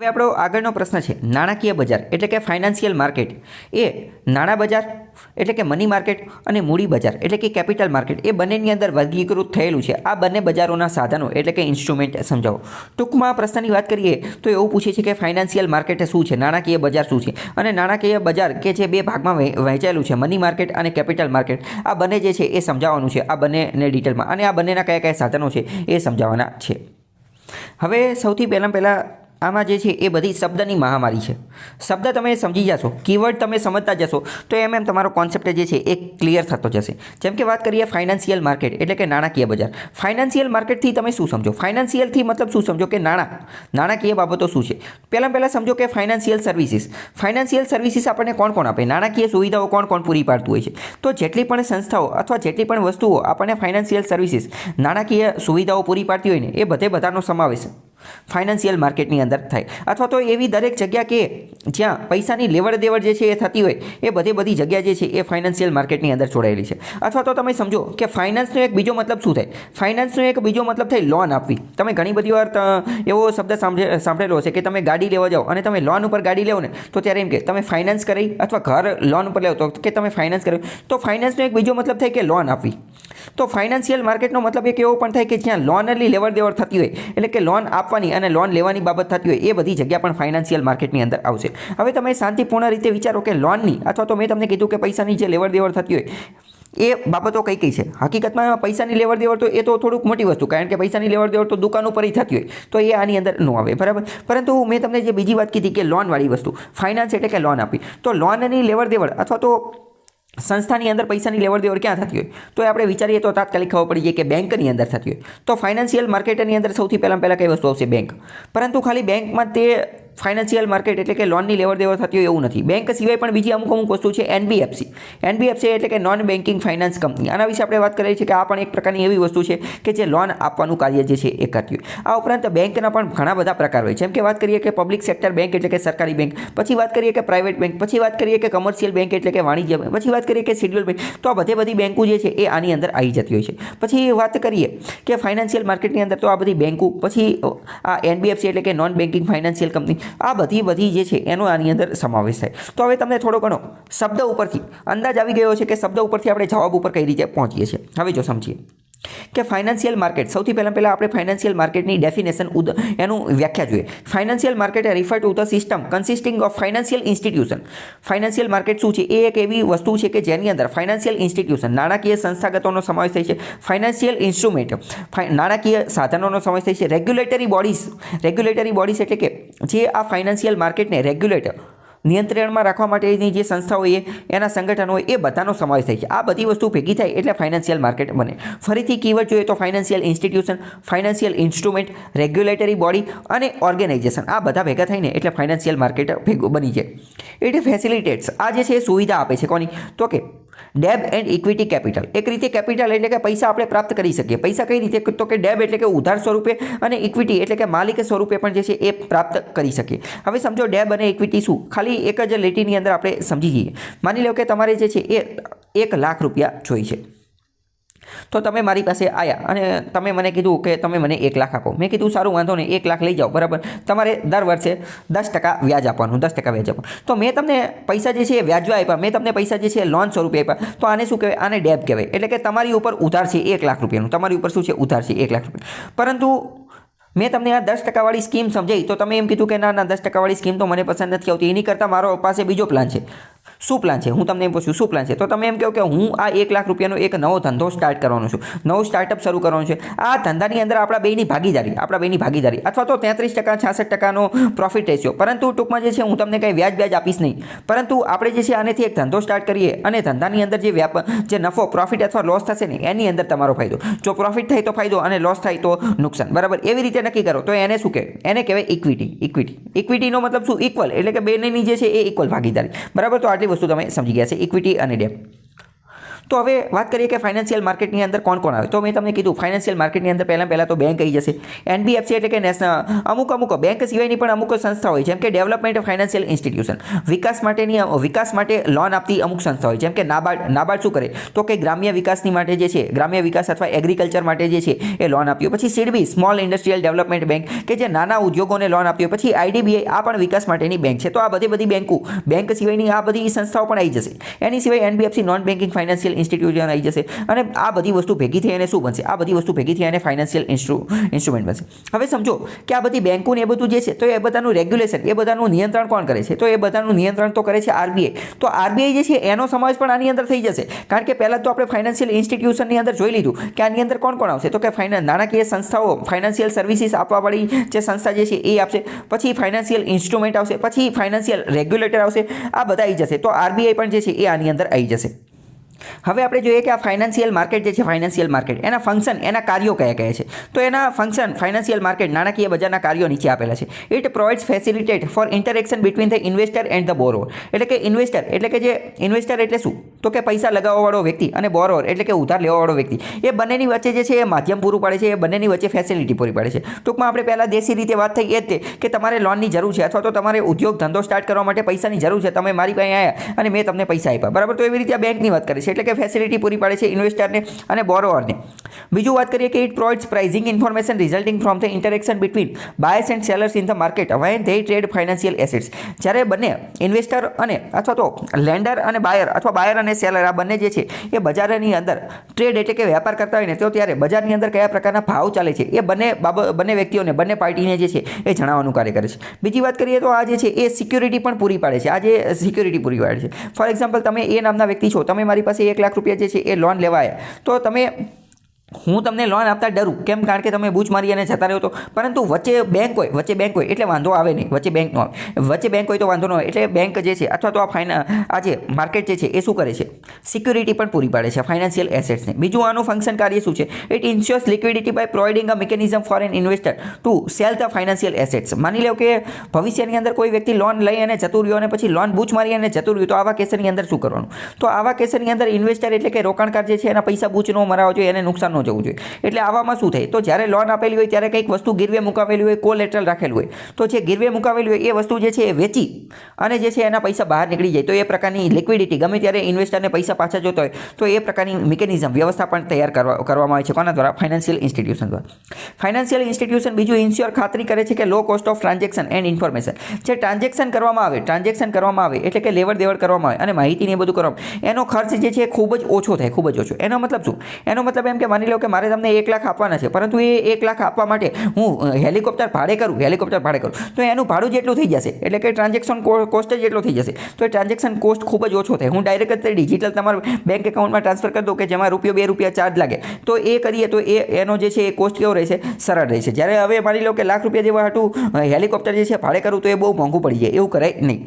હવે આપણો આગળનો પ્રશ્ન છે નાણાકીય બજાર એટલે કે ફાઇનાન્શિયલ માર્કેટ એ નાણાં બજાર એટલે કે મની માર્કેટ અને મૂડી બજાર એટલે કે કેપિટલ માર્કેટ એ બંનેની અંદર વર્ગીકૃત થયેલું છે. આ બંને બજારોના સાધનો એટલે કે ઇન્સ્ટ્રુમેન્ટ સમજાવો. ટૂંકમાં પ્રશ્નની વાત કરીએ તો એવું પૂછે છે કે ફાઇનાન્શિયલ માર્કેટ શું છે, નાણાકીય બજાર શું છે, અને નાણાકીય બજાર કે જે બે ભાગમાં વહેંચાયેલું છે મની માર્કેટ અને કેપિટલ માર્કેટ, આ બંને જે છે એ સમજાવવાનું છે આ બંનેને ડિટેલમાં, અને આ બંનેના કયા કયા સાધનો છે એ સમજાવવાના છે. હવે સૌથી પહેલાં આમાં જે છે એ બધી શબ્દની મહામારી છે. શબ્દ તમે સમજી જશો, કીવર્ડ તમે સમજતા જશો તો એમ તમારો કોન્સેપ્ટ જે છે એ ક્લિયર થતો જશે. જેમ કે વાત કરીએ ફાઇનાન્શિયલ માર્કેટ એટલે કે નાણાકીય બજાર. ફાઇનાન્શિયલ માર્કેટથી તમે શું સમજો? ફાઇનાન્શિયલથી મતલબ શું સમજો કે નાણાકીય બાબતો શું છે. પહેલાં સમજો કે ફાઇનાન્શિયલ સર્વિસીસ. ફાઇનાન્શિયલ સર્વિસીસ આપણને કોણ આપે? નાણાકીય સુવિધાઓ કોણ પૂરી પાડતું હોય છે? તો જેટલી પણ સંસ્થાઓ અથવા જેટલી પણ વસ્તુઓ આપણને ફાઇનાન્શિયલ સર્વિસીસ નાણાકીય સુવિધાઓ પૂરી પાડતી હોય ને એ બધાનો સમાવેશ ફાઇનાન્શિયલ માર્કેટની અંદર થાય. અથવા તો એવી દરેક જગ્યા કે જ્યાં પૈસાની લેવડ દેવડ જે છે એ થતી હોય એ બધી જગ્યા જે છે એ ફાઇનાન્શિયલ માર્કેટની અંદર જોડાયેલી છે. અથવા તો તમે સમજો કે ફાઇનાન્સનો એક બીજો મતલબ શું થાય? ફાઇનાન્સનો એક બીજો મતલબ થાય લોન આપવી. તમે ઘણી બધી વાર એવો શબ્દ સાંભળેલો હશે કે તમે ગાડી લેવા જાઓ અને તમે લોન ઉપર ગાડી લેવો ને તો ત્યારે એમ કે તમે ફાઇનાન્સ કરી, અથવા ઘર લોન ઉપર લેવો તો કે તમે ફાઇનાન્સ કર્યો. તો ફાઇનાન્સનો એક બીજો મતલબ થાય કે લોન આપવી. તો ફાઇનાન્શિયલ માર્કેટનો મતલબ એક એવો પણ થાય કે જ્યાં લોનની લેવડ દેવડ થતી હોય, એટલે કે લોન આપવાની અને લોન લેવાની બાબત થતી હોય એ બધી જગ્યા પણ ફાઇનાન્શિયલ માર્કેટની અંદર આવશે. હવે તમે શાંતિપૂર્ણ રીતે વિચારો કે લોનની અથવા તો મેં તમને કીધું કે પૈસાની જે લેવડ દેવડ થતી હોય એ બાબતો કઈ છે. હકીકતમાં પૈસાની લેવડ દેવડ તો એ તો થોડુંક મોટી વસ્તુ, કારણ કે પૈસાની લેવડ દેવડ તો દુકાન ઉપર થતી હોય તો એ આની અંદર ન આવે, બરાબર. પરંતુ મેં તમને જે બીજી વાત કીધી કે લોનવાળી વસ્તુ, ફાઇનાન્સ એટલે કે લોન આપી, તો લોનની લેવડ દેવડ અથવા તો સંસ્થાની અંદર પૈસાની લેવડ દેવડ ક્યાં થતી હોય તો આપણે વિચારીએ તો તાત્કાલિક ખબર પડી જાય કે બેંકની અંદર થતી હોય. તો ફાઇનાન્શિયલ માર્કેટની અંદર સૌથી પહેલાં કઈ વસ્તુ આવશે? બેંક. પરંતુ ખાલી બેંકમાં તે ફાઇનાન્શિયલ માર્કેટ એટલે કે લોનની લેવડ દેવડ થતી હોય એવું નથી. બેંક સિવાય પણ બીજી અમુક વસ્તુ છે એનબીએફસી. એનબીએફસી એટલે કે નોન બેન્કિંગ ફાઇનાન્સ કંપની. આના વિશે આપણે વાત કરીએ છીએ કે આ પણ એક પ્રકારની એવી વસ્તુ છે કે જે લોન આપવાનું કાર્ય જે છે એ કરતી હોય. આ ઉપરાંત બેંકના પણ ઘણા બધા પ્રકાર હોય. જેમ કે વાત કરીએ કે પબ્લિક સેક્ટર બેંક એટલે કે સરકારી બેંક, પછી વાત કરીએ કે પ્રાઇવેટ બેંક, પછી વાત કરીએ કે કમર્શિયલ બેંક એટલે કે વાણિજ્ય બેંક, પછી વાત કરીએ કે શેડ્યુલ બેંક. તો આ બધી બેંકો જે છે એ આની અંદર આવી જતી હોય છે. પછી વાત કરીએ કે ફાઇનાન્શિયલ માર્કેટની અંદર તો આ બધી બેંકો, પછી આ એનબીએફસી એટલે કે નોન બેન્કિંગ ફાઇનાન્શિયલ કંપની, આ બધી જે છે એનો આની અંદર સમાવેશ થાય. તો હવે તમને થોડો ઘણો શબ્દ ઉપરથી અંદાજ આવી ગયો છે કે શબ્દ ઉપરથી આપણે જવાબ ઉપર કઈ રીતે પહોંચીએ છીએ. હવે જો સમજીએ કે ફાઇનાન્શિયલ માર્કેટ, સૌથી પહેલાં આપણે ફાઇનાન્શિયલ માર્કેટની ડેફિનેશન એનું વ્યાખ્યા જોઈએ. Financial market refer to the system consisting of financial institution. Financial market શું છે? એ એક એવી વસ્તુ છે કે જેની અંદર ફાઇનાન્શિયલ ઇન્સ્ટિટ્યુશન નાણાકીય સંસ્થાગતોનો સમાવેશ થાય છે, ફાઇનાન્શિયલ ઇન્સ્ટ્રુમેન્ટ નાણાકીય સાધનોનો સમાવેશ થાય છે, રેગ્યુલેટરી બોડીઝ એટલે કે જે આ ફાઇનાન્શિયલ માર્કેટને રેગ્યુલેટર નિયંત્રણમાં રાખવા માટેની જે સંસ્થાઓ એના સંગઠનો એ બધાનો સમાવેશ થાય છે. આ બધી વસ્તુ ભેગી થાય એટલે ફાઇનાન્શિયલ માર્કેટ બને. ફરીથી કીવર્ડ જોઈએ તો financial institution, financial instrument, regulatory body અને ઓર્ગેનાઇઝેશન, આ બધા ભેગા થઈને એટલે ફાઇનાન્શિયલ માર્કેટ ભેગું બની જાય. ઇટ ફેસિલિટેટ્સ, આ જે છે સુવિધા આપે છે કોની? તો કે ડેબ એન્ડ ઇક્વિટી કેપિટલ. એક રીતે કેપિટલ એટલે કે પૈસા આપણે પ્રાપ્ત કરી શકીએ. પૈસા કઈ રીતે? તો કે ડેબ એટલે કે ઉધાર સ્વરૂપે અને ઇક્વિટી એટલે કે માલિક સ્વરૂપે પણ જે છે એ પ્રાપ્ત કરી શકીએ. હવે સમજો ડેબ અને ઇક્વિટી શું? ખાલી એક જ લીટીની અંદર આપણે સમજી જઈએ. માની લો કે તમારે જે છે એ 1 લાખ રૂપિયા જોઈએ છે. તો તમે મારી પાસે આવ્યા અને તમે મને કીધું કે તમે મને 1 લાખ આપો. મેં કીધું સારું, વાંધો નહીં, 1 લાખ લઈ જાઓ, બરાબર. તમારે દર વર્ષે 10% વ્યાજ આપવાનું, 10% વ્યાજ આપવાનું. તો મેં તમને પૈસા જે છે એ વ્યાજવા આપ્યા, મેં તમને પૈસા જે છે લોન સ્વરૂપે આપ્યા. તો આને શું કહેવાય? આને ડેબ કહેવાય. એટલે કે તમારી ઉપર ઉધાર છે 1 લાખ રૂપિયાનું. તમારી ઉપર શું છે? ઉધાર છે 1 લાખ રૂપિયા. પરંતુ મેં તમને આ 10% વાળી સ્કીમ સમજાવી તો તમે એમ કીધું કે ના 10% વાળી સ્કીમ તો મને પસંદ નથી આવતી, એની કરતાં મારો પાસે બીજો પ્લાન છે. શું પ્લાન છે? હું તમને એમ પૂછું શું પ્લાન છે? તો તમે એમ કહો કે હું આ 1 લાખ રૂપિયાનો એક નવો ધંધો સ્ટાર્ટ કરવાનો છું, નવું સ્ટાર્ટઅપ શરૂ કરવાનું છે. આ ધંધાની અંદર આપણા બેની ભાગીદારી અથવા તો 33% 66%નો પ્રોફિટ રેશિયો. પરંતુ ટૂંકમાં જે છે હું તમને કંઈ વ્યાજ આપીશ નહીં, પરંતુ આપણે જે છે આનેથી એક ધંધો સ્ટાર્ટ કરીએ અને ધંધાની અંદર જે નફો, પ્રોફિટ અથવા લોસ થશે ને એની અંદર તમારો ફાયદો. જો પ્રોફિટ થાય તો ફાયદો અને લોસ થાય તો નુકસાન, બરાબર. એવી રીતે નક્કી કરો. તો એને શું કહેવાય? એને કહેવાય ઇક્વિટીનો મતલબ શું? ઇક્વલ, એટલે કે બેની જે છે એ ઇક્વલ ભાગીદારી, બરાબર. તો આટલી વસ્તુ તમે સમજી ગયા છે, ઇક્વિટી અને ડેબ. તો હવે વાત કરીએ કે ફાઇનાન્શિયલ માર્કેટની અંદર કોણ કોણ આવે. તો મેં તમને કીધું ફાઇનાન્શિયલ માર્કેટની અંદર પહેલાં તો બેંક આવી જશે, NBFC એટલે કે નેશનલ, અમુક બેંક સિવાયની પણ અમુક સંસ્થા હોય જેમ કે ડેવલપમેન્ટ ફાઇનાન્શિયલ ઇન્સ્ટિટ્યુશન, વિકાસ માટે લોન આપતી અમુક સંસ્થા હોય જેમ કે નાબાર્ડ શું કરે તો કે ગ્રામ્ય વિકાસની માટે જે છે, ગ્રામ્ય વિકાસ અથવા એગ્રીકલ્ચર માટે જે છે એ લોન આપી હોય. પછી SIDBI small industrial development bank કે જે નાના ઉદ્યોગોને લોન આપી હોય. પછી IDBI આ પણ વિકાસ માટેની બેંક છે. તો આ બધી બેંક સિવાયની આ બધી સંસ્થાઓ પણ આવી જશે. એની સિવાય NBFC non banking financial institution આવી જશે અને આ બધી વસ્તુ ભેગી થઈ અને શું બનશે, આ બધી વસ્તુ ભેગી થઈ અને ફાઇનાન્શિયલ ઇન્સ્ટ્રુમેન્ટ બનશે. હવે સમજો કે આ બધી બેંકો ને એ બધું જે છે તો એ બધાનું રેગ્યુલેશન, એ બધાનું નિયંત્રણ કોણ કરે છે, તો એ બધાનું નિયંત્રણ તો કરે છે RBI. તો RBI જે છે એનો સમાવેશ પણ આની અંદર થઈ જશે, કારણ કે પહેલાં તો આપણે ફાઇનાન્શિયલ ઇન્સ્ટિટ્યુશનની અંદર જોઈ લીધું કે આની અંદર કોણ આવશે, તો કે નાણાકીય સંસ્થાઓ, ફાઇનાન્શિયલ સર્વિસીસ આપવાવાળી જે સંસ્થા જે છે એ આપશે. પછી ફાઇનાન્શિયલ ઇન્સ્ટ્રુમેન્ટ આવશે, પછી ફાઇનાન્શિયલ રેગ્યુલેટર આવશે. આ બધા આવી જશે. તો RBI પણ જે છે એ આની અંદર આવી જશે. હવે આપણે જોઈએ કે આ ફાઇનાન્શિયલ માર્કેટ જે છે, ફાઇનાન્શિયલ માર્કેટ એના ફંક્શન, એના કાર્યો કયા કયા છે. તો એના ફંક્શન, ફાઇનાન્શિયલ માર્કેટ નાણાકીય બજારના કાર્યો નીચે આપેલા છે. It provides facilitate for interaction between the investor and the borrower. એટલે કે ઇન્વેસ્ટર એટલે શું, તો કે પૈસા લગાવવાવાળો વ્યક્તિ, અને બોરોવર એટલે કે ઉધાર લેવાવાળો વ્યક્તિ, એ બંનેની વચ્ચે જે છે એ માધ્યમ પૂરું પાડે છે, એ બંનેની વચ્ચે ફેસિલિટી પૂરી પાડે છે. ટૂંકમાં આપણે પહેલાં દેશી રીતે વાત થઈ એ જ કે તમારે લોનની જરૂર છે અથવા તો તમારે ઉદ્યોગ ધંધો સ્ટાર્ટ કરવા માટે પૈસાની જરૂર છે, તમે મારી પાસે આવ્યા અને મેં તમને પૈસા આપ્યા, બરાબર. તો એવી રીતે આ બેંકની વાત કરે છે, એટલે કે ફેસિલિટી પૂરી પાડે છે ઇન્વેસ્ટરને અને બોરોવરને. બીજું વાત કરીએ કે it provides pricing information resulting from the interaction between buyers and sellers in the market when they trade financial assets. જ્યારે બંને ઇન્વેસ્ટર અને અથવા તો લેન્ડર અને બાયર અથવા બાયર અને સેલર આ બંને જે છે એ બજારની અંદર ટ્રેડ એટલે કે વેપાર કરતા હોય ને, તો ત્યારે બજારની અંદર કયા પ્રકારના ભાવ ચાલે છે એ બંને વ્યક્તિઓને, બંને પાર્ટીને જે છે એ જણાવવાનું કાર્ય કરે છે. બીજી વાત કરીએ તો આ જે છે એ સિક્યુરિટી પણ પૂરી પાડે છે. આ જે સિક્યુરિટી પૂરી પાડે છે, ફોર એક્ઝામ્પલ તમે એ નામના વ્યક્તિ છો, તમે મારી પાસે 1 લાખ રૂપિયા જે છે એ લોન લેવા આવ્યા, તો હું તમને લોન આપતા ડરું, કેમ? કારણ કે તમે બૂચ મારી અને જતા રહ્યો તો. પરંતુ વચ્ચે બેંક હોય એટલે વાંધો આવે નહીં, વચ્ચે બેંક નો આવે, વચ્ચે બેંક હોય તો વાંધો ન હોય. એટલે બેંક જે છે અથવા તો આ જે માર્કેટ જે છે એ શું કરે છે, સિક્યુરિટી પણ પૂરી પાડે છે ફાઇનાન્શિયલ એસેટ્સને. બીજું આનું ફંક્શન કાર્ય શું છે, it ensures liquidity by providing a mechanism for an investor to sell the financial assets. માની લો કે ભવિષ્યની અંદર કોઈ વ્યક્તિ લોન લઈ અને જતું રહ્યો અને પછી લોન બૂચ મારી અને જતું રહ્યું, તો આવા કેસની અંદર શું કરવાનું? તો આવા કેસની અંદર ઇન્વેસ્ટર એટલે કે રોકાણકાર જે છે એના પૈસા બૂચ ન મરાવો જોઈએ, એને નુકસાન જવું જોઈએ. એટલે આવામાં શું થાય, તો જ્યારે લોન આપેલી હોય ત્યારે કંઈક વસ્તુ ગીરવે મુકાવેલી હોય, કોલેટરલ રાખેલું હોય, તો જે ગીરવે મુકાવેલી હોય એ વસ્તુ જે છે એ વેચી અને જે છે એના પૈસા બહાર નીકળી જાય, તો એ પ્રકારની લિક્વિડિટી ગમે ત્યારે ઇન્વેસ્ટરને પૈસા પાછા જોતા હોય તો એ પ્રકારની મિકેનિઝમ, વ્યવસ્થા પણ તૈયાર કરવામાં આવે છે. કોના દ્વારા? ફાઇનાન્શિયલ ઇન્સ્ટિટ્યુશન દ્વારા. ફાઇનાન્શિયલ ઇન્સ્ટિટ્યુશન બીજું ઇન્શ્યોર ખાતરી કરે છે કે low cost of transaction and information. જે ટ્રાન્ઝેક્શન કરવામાં આવે એટલે કે લેવડ દેવડ કરવામાં આવે અને માહિતીને એ બધું કરવામાં, એનો ખર્ચ જે છે એ ખૂબ જ ઓછો થાય, ખૂબ જ ઓછો. એનો મતલબ શું? એનો મતલબ એમ કે માની લો કે મારે તમને 1 લાખ આપવાના છે, પરંતુ એ 1 લાખ આપવા માટે હું હેલિકોપ્ટર ભાડે કરું તો એનું ભાડું જેટલું થઈ જશે, એટલે કે ટ્રાન્ઝેક્શન કોસ્ટ જેટલો થઈ જશે. તો એ ટ્રાન્ઝેક્શન કોસ્ટ ખૂબ જ ઓછો થાય. હું ડાયરેક્ટ જ ડિજિટલ તમારા બેંક એકાઉન્ટમાં ટ્રાન્સફર કરી દઉં કે જેમાં ₹2 ચાર્જ લાગે, તો એ કરીએ તો એનો જે છે એ કોસ્ટ કેવો રહેશે? સરળ રહેશે. જ્યારે હવે માની લો કે ₹1 લાખ જેવા હતું હેલિકોપ્ટર જે છે ભાડે કરું તો એ બહુ મોંઘું પડી જાય, એવું કરાય નહીં.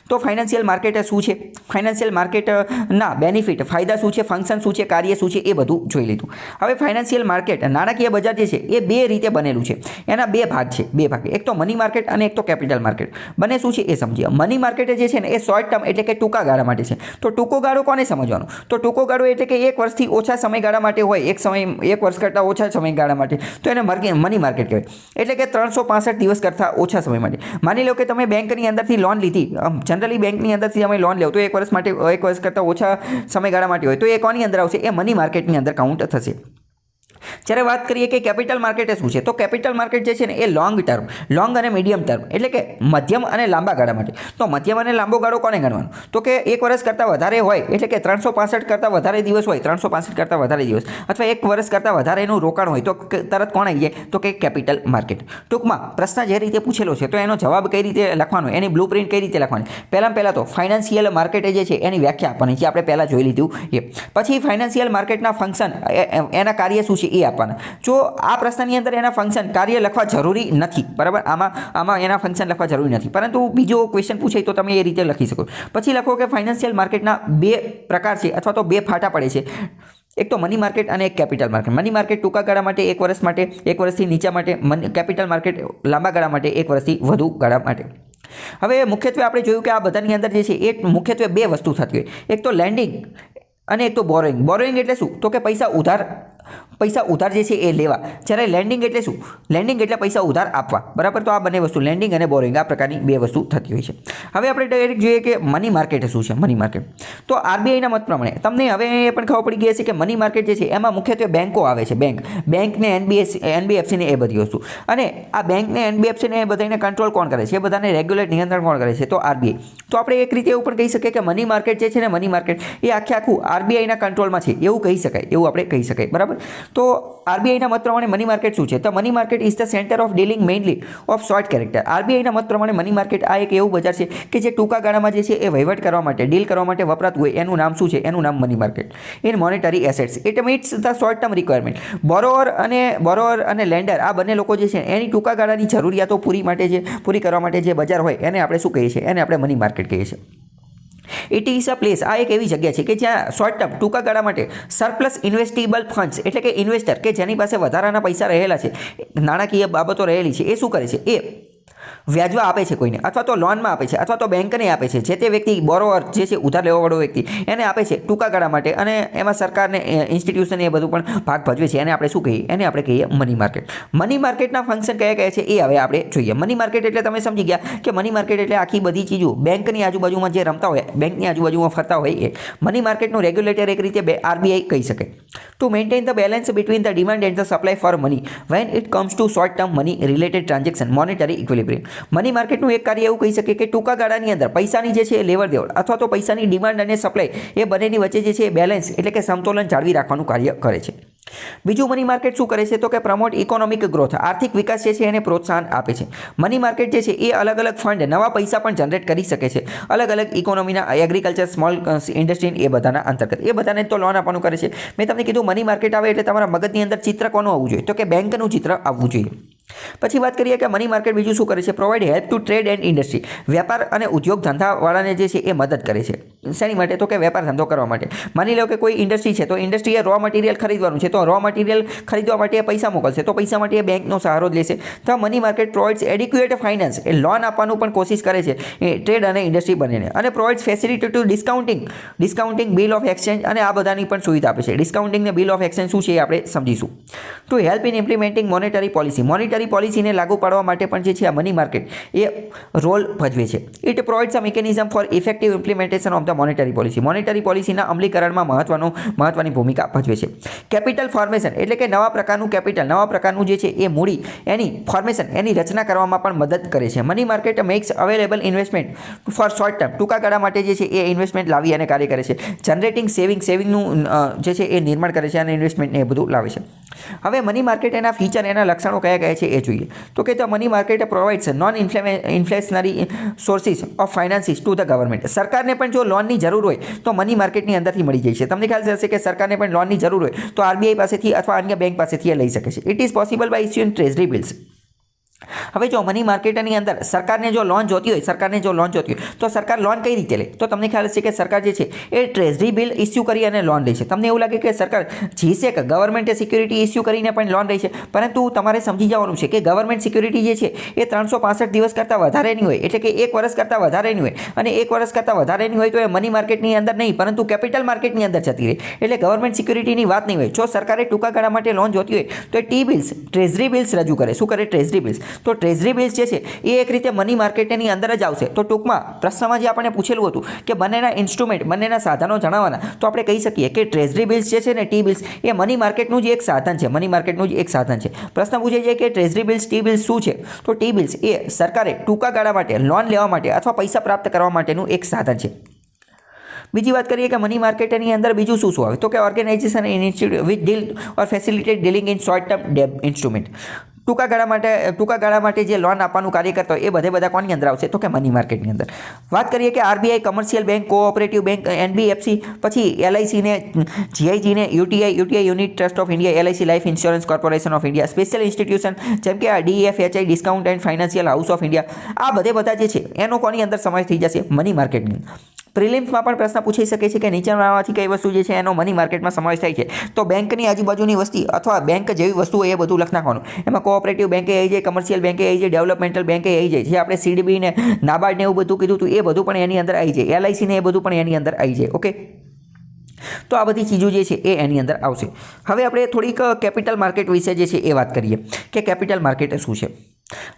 તો ફાઇનાન્શિયલ માર્કેટ શું છે, ફાઇનાન્શિયલ માર્કેટના બેનિફિટ, ફાયદા શું છે, ફંક્શન શું છે, કાર્ય શું છે, એ બધું જોઈ લીધું. હવે ફાઇનાન્શિયલ માર્કેટ, નાણાકીય બજાર જે છે એ 2 રીતે બનેલું છે. એના 2 ભાગ છે, 2 ભાગ. એક તો મની માર્કેટ અને એક તો કેપિટલ માર્કેટ. બંને શું છે એ સમજીએ. મની માર્કેટ જે છે ને એ શોર્ટ ટર્મ એટલે કે ટૂંકા ગાળા માટે છે. તો ટૂંકો ગાળો કોને સમજવાનો? તો ટૂંકો ગાળો એટલે કે 1 વર્ષથી ઓછા સમયગાળા માટે હોય, 1 વર્ષ કરતાં ઓછા સમયગાળા માટે, તો એને મની માર્કેટ કહેવાય. એટલે કે 365 દિવસ કરતાં ઓછા સમય માટે. માની લો કે તમે બેંકની અંદરથી લોન લીધી, જનરલી બેંકની અંદરથી તમે લોન લેવો તો 1 વર્ષ માટે, 1 વર્ષ કરતાં ઓછા સમયગાળા માટે હોય, તો એ કોની અંદર આવશે? એ મની માર્કેટની અંદર કાઉન્ટ થશે. જ્યારે વાત કરીએ કે કેપિટલ માર્કેટ શું છે, તો કેપિટલ માર્કેટ જે છે ને એ લોંગ અને મીડિયમ ટર્મ એટલે કે મધ્યમ અને લાંબા ગાળા માટે. તો મધ્યમ અને લાંબો ગાળો કોને ગણવાનો? તો કે 1 વર્ષ કરતાં વધારે હોય, એટલે કે 365 કરતાં વધારે દિવસ હોય, 365 કરતાં વધારે દિવસ, અથવા 1 વર્ષ કરતાં વધારે એનું રોકાણ હોય, તો તરત કોણ આવી જાય? તો કે કેપિટલ માર્કેટ. ટૂંકમાં પ્રશ્ન જે રીતે પૂછેલો છે તો એનો જવાબ કઈ રીતે લખવાનો, એની બ્લુપ્રિન્ટ કઈ રીતે લખવાની? પહેલાં તો ફાઇનાન્શિયલ માર્કેટ જે છે એની વ્યાખ્યા આપવાની છે, આપણે પહેલાં જોઈ લીધું એ. પછી ફાઇનાન્શિયલ માર્કેટના ફંક્શન, એના કાર્ય શું છે એ આપવાના. જો આ પ્રશ્નની અંદર એના ફંક્શન, કાર્ય લખવા જરૂરી નથી, બરાબર? આમાં એના ફંક્શન લખવા જરૂરી નથી, પરંતુ બીજો ક્વેશ્ચન પૂછાય તો તમે એ રીતે લખી શકો. પછી લખો કે ફાઇનાન્શિયલ માર્કેટના 2 પ્રકાર છે અથવા તો 2 ફાટા પડે છે. એક તો મની માર્કેટ અને એક કેપિટલ માર્કેટ. મની માર્કેટ ટૂંકા ગાળા માટે 1 વર્ષ માટે, 1 વર્ષથી નીચા માટે. કેપિટલ માર્કેટ લાંબા ગાળા માટે, 1 વર્ષથી વધુ ગાળા માટે. હવે મુખ્યત્વે આપણે જોયું કે આ બધાની અંદર જે છે એ મુખ્યત્વે 2 વસ્તુ થતી હોય. એક તો લેન્ડિંગ અને એક તો બોરોઈંગ. બોરોઈંગ એટલે શું? તો કે પૈસા ઉધાર જે છે એ લેવા. જ્યારે લેન્ડિંગ એટલે શું? લેન્ડિંગ એટલે પૈસા ઉધાર આપવા. બરાબર? તો આ બંને વસ્તુ લેન્ડિંગ અને બોરોઈંગ આ પ્રકારની બે વસ્તુ થતી હોય છે. હવે આપણે ડાયરેક્ટ જોઈએ કે મની માર્કેટ શું છે. મની માર્કેટ તો આરબીઆઈના મત પ્રમાણે તમને હવે એ પણ ખબર પડી ગઈ હશે કે મની માર્કેટ જે છે એમાં મુખ્યત્વે બેન્કો આવે છે. બેંક ને એનબીએફસી ને એ બધી વસ્તુ. અને આ બેંક ને એનબીએફસી ને એ બધાને કંટ્રોલ કોણ કરે છે? એ બધાને રેગ્યુલેટ નિયંત્રણ કોણ કરે છે? તો આરબીઆઈ. તો આપણે એક રીતે એવું પણ કહી શકીએ કે મની માર્કેટ જે છે ને મની માર્કેટ એ આખું આરબીઆઈના કંટ્રોલમાં છે એવું કહી શકાય. એવું આપણે કહી શકાય. બરાબર? તો આરબીઆઈના મત પ્રમાણે મની માર્કેટ શું છે? તો money market is the centre of dealing mainly of short character. આરબીઆઈના મત પ્રમાણે મની માર્કેટ આ એક એવું બજાર છે કે જે ટૂંકા ગાળામાં જે છે એ વહીવટ કરવા માટે ડીલ કરવા માટે વપરાતું હોય એનું નામ શું છે? એનું નામ money market. In monetary assets it meets the short term requirement. બોરોવર અને લેન્ડર આ બંને લોકો જે છે એની ટૂંકા ગાળાની જરૂરિયાતો પૂરી કરવા માટે જે બજાર હોય એને આપણે શું કહીએ છીએ? એને આપણે મની માર્કેટ કહીએ છીએ. It is a place. આ એક એવી જગ્યા છે કે જ્યાં શોર્ટ ટર્મ ટૂંકા ગાળા માટે સરપ્લસ ઇન્વેસ્ટેબલ ફંડ્સ એટલે કે ઇન્વેસ્ટર કે જેની પાસે વધારાના પૈસા રહેલા છે, નાણાકીય બાબતો રહેલી છે, એ શું કરે છે? એ વ્યાજમાં આપે છે કોઈને, અથવા તો લોનમાં આપે છે, અથવા તો બેંકને આપે છે. જે તે વ્યક્તિ બોરોવર જે છે ઉધાર લેવાવાળો વ્યક્તિ એને આપે છે ટૂંકા ગાળા માટે, અને એમાં સરકારને ઇન્સ્ટિટ્યુશન એ બધું પણ ભાગ ભજવે છે. એને આપણે શું કહીએ? એને આપણે કહીએ મની માર્કેટ. મની માર્કેટના ફંક્શન કયા કયા છે એ હવે આપણે જોઈએ. મની માર્કેટ એટલે તમે સમજી ગયા કે મની માર્કેટ એટલે આખી બધી ચીજો બેંકની આજુબાજુમાં જે રમતા હોય, બેંકની આજુબાજુમાં ફરતા હોય એ. મની માર્કેટનું રેગ્યુલેટર એક રીતે આરબીઆઈ કહી શકે. To maintain the balance between the demand and the supply for money when it comes to short term money related transaction monetary equilibrium. Money માર્કેટનું એક કાર્ય એવું કહી શકીએ કે ટૂંકા ગાળાની અંદર પૈસાની જે છે એ લેવડ દેવડ અથવા તો પૈસાની ડિમાન્ડ અને સપ્લાય એ બંનેની વચ્ચે જે છે એ બેલેન્સ એટલે કે સમતોલન જાળવી રાખવાનું કાર્ય કરે છે. બીજું મની માર્કેટ શું કરે છે? તો કે પ્રમોટ ઇકોનોમિક ગ્રોથ, આર્થિક વિકાસ જે છે એને પ્રોત્સાહન આપે છે. મની માર્કેટ જે છે એ અલગ અલગ ફંડ નવા પૈસા પણ જનરેટ કરી શકે છે અલગ અલગ ઇકોનોમીના, એગ્રીકલ્ચર, સ્મોલ ઇન્ડસ્ટ્રી એ બધાના અંતર્ગત. એ બધાને તો લોન આપવાનું કરે છે. મેં તમને કીધું મની માર્કેટ આવે એટલે તમારા મગજની અંદર ચિત્ર કોનું આવવું જોઈએ? તો કે બેંકનું ચિત્ર આવવું જોઈએ. પછી વાત કરીએ કે મની માર્કેટ બીજું શું કરે છે? Provide help to trade and industry. વેપાર અને ઉદ્યોગ ધંધાવાળાને જે છે એ મદદ કરે છે. શેની માટે? તો કે વેપાર ધંધો કરવા માટે. માની લો કે કોઈ ઇન્ડસ્ટ્રી છે, તો ઇન્ડસ્ટ્રીએ રો મટીરિયલ ખરીદવાનું છે, તો રો મટીરિયલ ખરીદવા માટે એ પૈસા મોકલશે, તો પૈસા માટે એ બેંકનો સહારો જ લેશે. તો મની માર્કેટ પ્રોવાઇડ્સ એડિક્યુએટ ફાઇનાન્સ, એ લોન આપવાનું પણ કોશિશ કરે છે એ ટ્રેડ અને ઇન્ડસ્ટ્રી બંનેને. અને provides facility to discounting bill of exchange, અને આ બધાની પણ સુવિધા આપે છે. ડિસ્કાઉન્ટિંગ ને બિલ ઓફ એક્સચેન્જ શું છે એ આપણે સમજીશું. To help in implementing monetary policy, monetary પોલિસીને લાગુ પાડવા માટે પણ જે છે આ મની માર્કેટ એ રોલ ભજવે છે. It provides a mechanism for effective implementation of the monetary policy, monetary પોલિસીના અમલીકરણમાં મહત્વની ભૂમિકા ભજવે છે. કેપિટલ ફોર્મેશન એટલે કે નવા પ્રકારનું કેપિટલ, નવા પ્રકારનું જે છે એ મૂડી, એની ફોર્મેશન, એની રચના કરવામાં પણ મદદ કરે છે. Money market makes available investment for short term, ટૂંકા ગાળા માટે જે છે એ ઇન્વેસ્ટમેન્ટ લાવી અને કાર્ય કરે છે. જનરેટિંગ સેવિંગનું જે છે એ નિર્માણ કરે છે અને ઇન્વેસ્ટમેન્ટને એ બધું લાવે છે. હવે મની માર્કેટ એના ફીચર, એના લક્ષણો કયા કયા છે એ જોઈએ. તો કે the money market provides non inflationary sources of finances to the government. સરકારને પણ જો લોનની જરૂર હોય તો મની માર્કેટની અંદરથી મળી જાય છે. તમને ખ્યાલ હશે કે સરકારને પણ લોનની જરૂર હોય તો આરબીઆઈ પાસેથી અથવા અન્ય બેંક પાસેથી એ લઈ શકે છે. It is possible by issuing treasury bills. હવે જો મની માર્કેટની અંદર સરકારને જો લોન જોતી હોય તો સરકાર લોન કઈ રીતે લે? તો તમને ખ્યાલ હશે કે સરકાર જે છે એ ટ્રેઝરી બિલ ઇસ્યુ કરી અને લોન લે છે. તમને એવું લાગે કે સરકાર જીસેક ગવર્મેન્ટ સિક્યુરિટી ઇસ્યુ કરીને પણ લોન લે છે, પરંતુ તમારે સમજી જવાનું છે કે ગવર્મેન્ટ સિક્યુરિટી જે છે એ 365 દિવસ કરતાં વધારેની હોય, એટલે કે 1 વર્ષ કરતાં વધારેની હોય. અને 1 વર્ષ કરતાં વધારેની હોય તો એ મની માર્કેટની અંદર નહીં, પરંતુ કેપિટલ માર્કેટની અંદર જતી રહે. એટલે ગવર્મેન્ટ સિક્યુરિટીની વાત નહીં હોય. જો સરકારે ટૂંકા ગાળા માટે લોન જોતી હોય તો એ ટી બિલ્સ, ટ્રેઝરી બિલ્સ રજૂ કરે. શું કરે? Treasury bills. તો ટ્રેઝરી બિલ્સ જે છે એ એક રીતે મની માર્કેટની અંદર જ આવશે. તો ટૂંકમાં પ્રશ્નમાં જે આપણને પૂછેલું હતું કે બંનેના ઇન્સ્ટ્રુમેન્ટ, બંનેના સાધનો જણાવવાના, તો આપણે કહી શકીએ કે ટ્રેઝરી બિલ્સ જે છે ને, ટી બિલ્સ, એ મની માર્કેટનું જ એક સાધન છે. મની માર્કેટનું જ એક સાધન છે. પ્રશ્ન પૂછે છે કે ટ્રેઝરી બિલ્સ, ટી બિલ્સ શું છે? તો ટી બિલ્સ એ સરકારે ટૂંકા ગાળા માટે લોન લેવા માટે અથવા પૈસા પ્રાપ્ત કરવા માટેનું એક સાધન છે. બીજી વાત કરીએ કે મની માર્કેટની અંદર બીજું શું આવે? તો કે organization and institute which deal or facilitate dealing in short term debt instrument. ટૂંકા ગાળા માટે જે લોન આપવાનું કાર્ય કરતો હોય એ બધા કોની અંદર આવશે? તો કે મની માર્કેટની અંદર. વાત કરીએ કે RBI, commercial bank, cooperative bank, NBFC, પછી એલઆઈસી ને, જીઆઈજી ને, UTI unit trust of India, LIC life insurance corporation of India, special institution જેમ કે DFHI, discount and financial house of India, આ બધા જે છે એનો કોની અંદર સમાવેશ થઈ જશે? મની માર્કેટની. પ્રિલિમ્સમાં પણ પ્રશ્ન પૂછી શકે છે કે નીચેનામાંથી કઈ વસ્તુ જે છે એનો મની માર્કેટમાં સમાવેશ થાય છે? તો બેંકની આજુબાજુની વસ્તી અથવા બેંક જેવી વસ્તુઓ એ બધું લખ નાખવાનું. એમાં કોઓપરેટિવ બેંકે આવી જાય, કમર્શિયલ બેંકે આવી જાય, ડેવલપમેન્ટલ બેંકે આવી જાય, જે આપણે સીડીબી ને, નાબાર્ડ ને એવું બધું કીધું હતું એ બધું પણ એની અંદર આવી જાય, એલઆઈસી ને એ બધું પણ એની અંદર આવી જાય. ઓકે. તો આ બધી ચીજો જે છે એ એની અંદર આવશે. હવે આપણે થોડીક કેપિટલ માર્કેટ વિશે જે છે એ વાત કરીએ કે કેપિટલ માર્કેટ શું છે.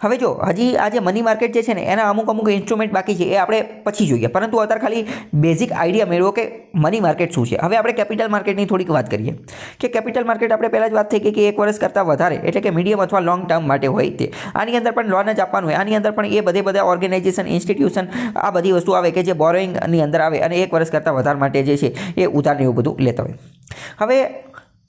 હવે જો હજી આ જે મની માર્કેટ જે છે ને એના અમુક ઇન્સ્ટ્રુમેન્ટ બાકી છે એ આપણે પછી જોઈએ, પરંતુ અત્યારે ખાલી બેઝિક આઈડિયા મેળવો કે મની માર્કેટ શું છે. હવે આપણે કેપિટલ માર્કેટની થોડીક વાત કરીએ કે કેપિટલ માર્કેટ આપણે પહેલાં જ વાત થઈ ગઈ કે 1 વર્ષ કરતાં વધારે એટલે કે મીડિયમ અથવા લોંગ ટર્મ માટે હોય તે. આની અંદર પણ લોન જ આપવાનું હોય, આની અંદર પણ એ બધા ઓર્ગેનાઇઝેશન ઇન્સ્ટિટ્યુશન આ બધી વસ્તુ આવે કે જે બોરોઈંગની અંદર આવે અને 1 વર્ષ કરતાં વધારે માટે જે છે એ ઉધારને એવું બધું લેતા હોય. હવે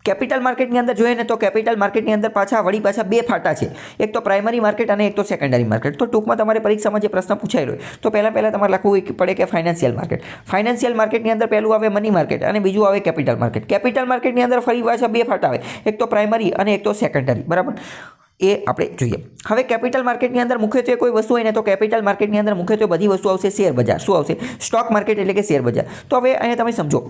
કેપિટલ માર્કેટની અંદર જોઈએ ને તો કેપિટલ માર્કેટની અંદર પાછા બે ફાટા છે, એક તો પ્રાઇમરી માર્કેટ અને એક તો સેકન્ડરી માર્કેટ. તો ટૂંકમાં તમારે પરીક્ષામાં જે પ્રશ્ન પૂછાયેલો હોય તો પહેલાં તમારે લખવું પડે કે ફાઇનાન્શિયલ માર્કેટ. ફાઇનાન્શિયલ માર્કેટની અંદર પહેલું આવે મની માર્કેટ અને બીજું આવે કેપિટલ માર્કેટ. કેપિટલ માર્કેટની અંદર ફરી પાછા બે ફાટા આવે, એક તો પ્રાઇમરી અને એક તો સેકન્ડરી. બરાબર, એ આપણે જોઈએ. હવે કેપિટલ માર્કેટની અંદર મુખ્યત્વે કોઈ વસ્તુ હોય ને તો કેપિટલ માર્કેટની અંદર મુખ્યત્વે બધી વસ્તુ આવશે શેર બજાર. શું આવશે? સ્ટોક માર્કેટ એટલે કે શેર બજાર. તો હવે અહીંયા તમે સમજો,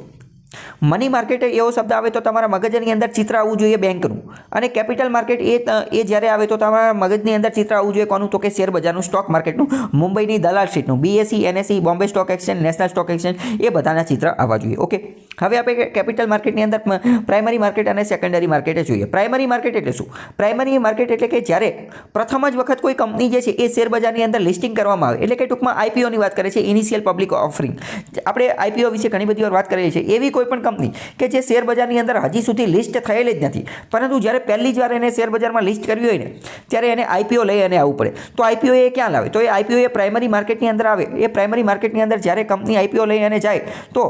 મની માર્કેટ એવો શબ્દ આવે તો તમારા મગજની અંદર ચિત્ર આવવું જોઈએ બેંકનું, અને કેપિટલ માર્કેટ એ જ્યારે આવે તો તમારા મગજની અંદર ચિત્ર આવવું જોઈએ કોનું? તો કે શેર બજારનું, સ્ટોક માર્કેટનું, મુંબઈની દલાલ સ્ટ્રીટનું, BSE, NSE, Bombay stock exchange, national stock exchange, એ બધાના ચિત્ર આવવા જોઈએ. ઓકે, હવે આપણે કેપિટલ માર્કેટની અંદર પ્રાઇમરી માર્કેટ અને સેકન્ડરી માર્કેટે જોઈએ. પ્રાઇમરી માર્કેટ એટલે શું? પ્રાઇમરી માર્કેટ એટલે કે જ્યારે પ્રથમ જ વખત કોઈ કંપની જે છે એ શેર બજારની અંદર લિસ્ટિંગ કરવામાં આવે, એટલે કે ટૂંકમાં IPO ની વાત કરે છે, ઇનિશિયલ પબ્લિક ઓફરિંગ. આપણે IPO વિશે ઘણી બધી વાર વાત કરેલી છે. એવી કોઈ પણ કંપની કે જે શેર બજારની અંદર હજી સુધી લિસ્ટ થયેલી જ નથી, પરંતુ જ્યારે પહેલી જ વાર એને શેર બજારમાં લિસ્ટ કરવી હોય ને ત્યારે એને IPO લઈ અને આવવું પડે. તો IPO એ ક્યાં લાવે? તો એ IPO એ પ્રાઇમરી માર્કેટની અંદર આવે. એ પ્રાઇમરી માર્કેટની અંદર જ્યારે કંપની IPO લઈ અને જાય તો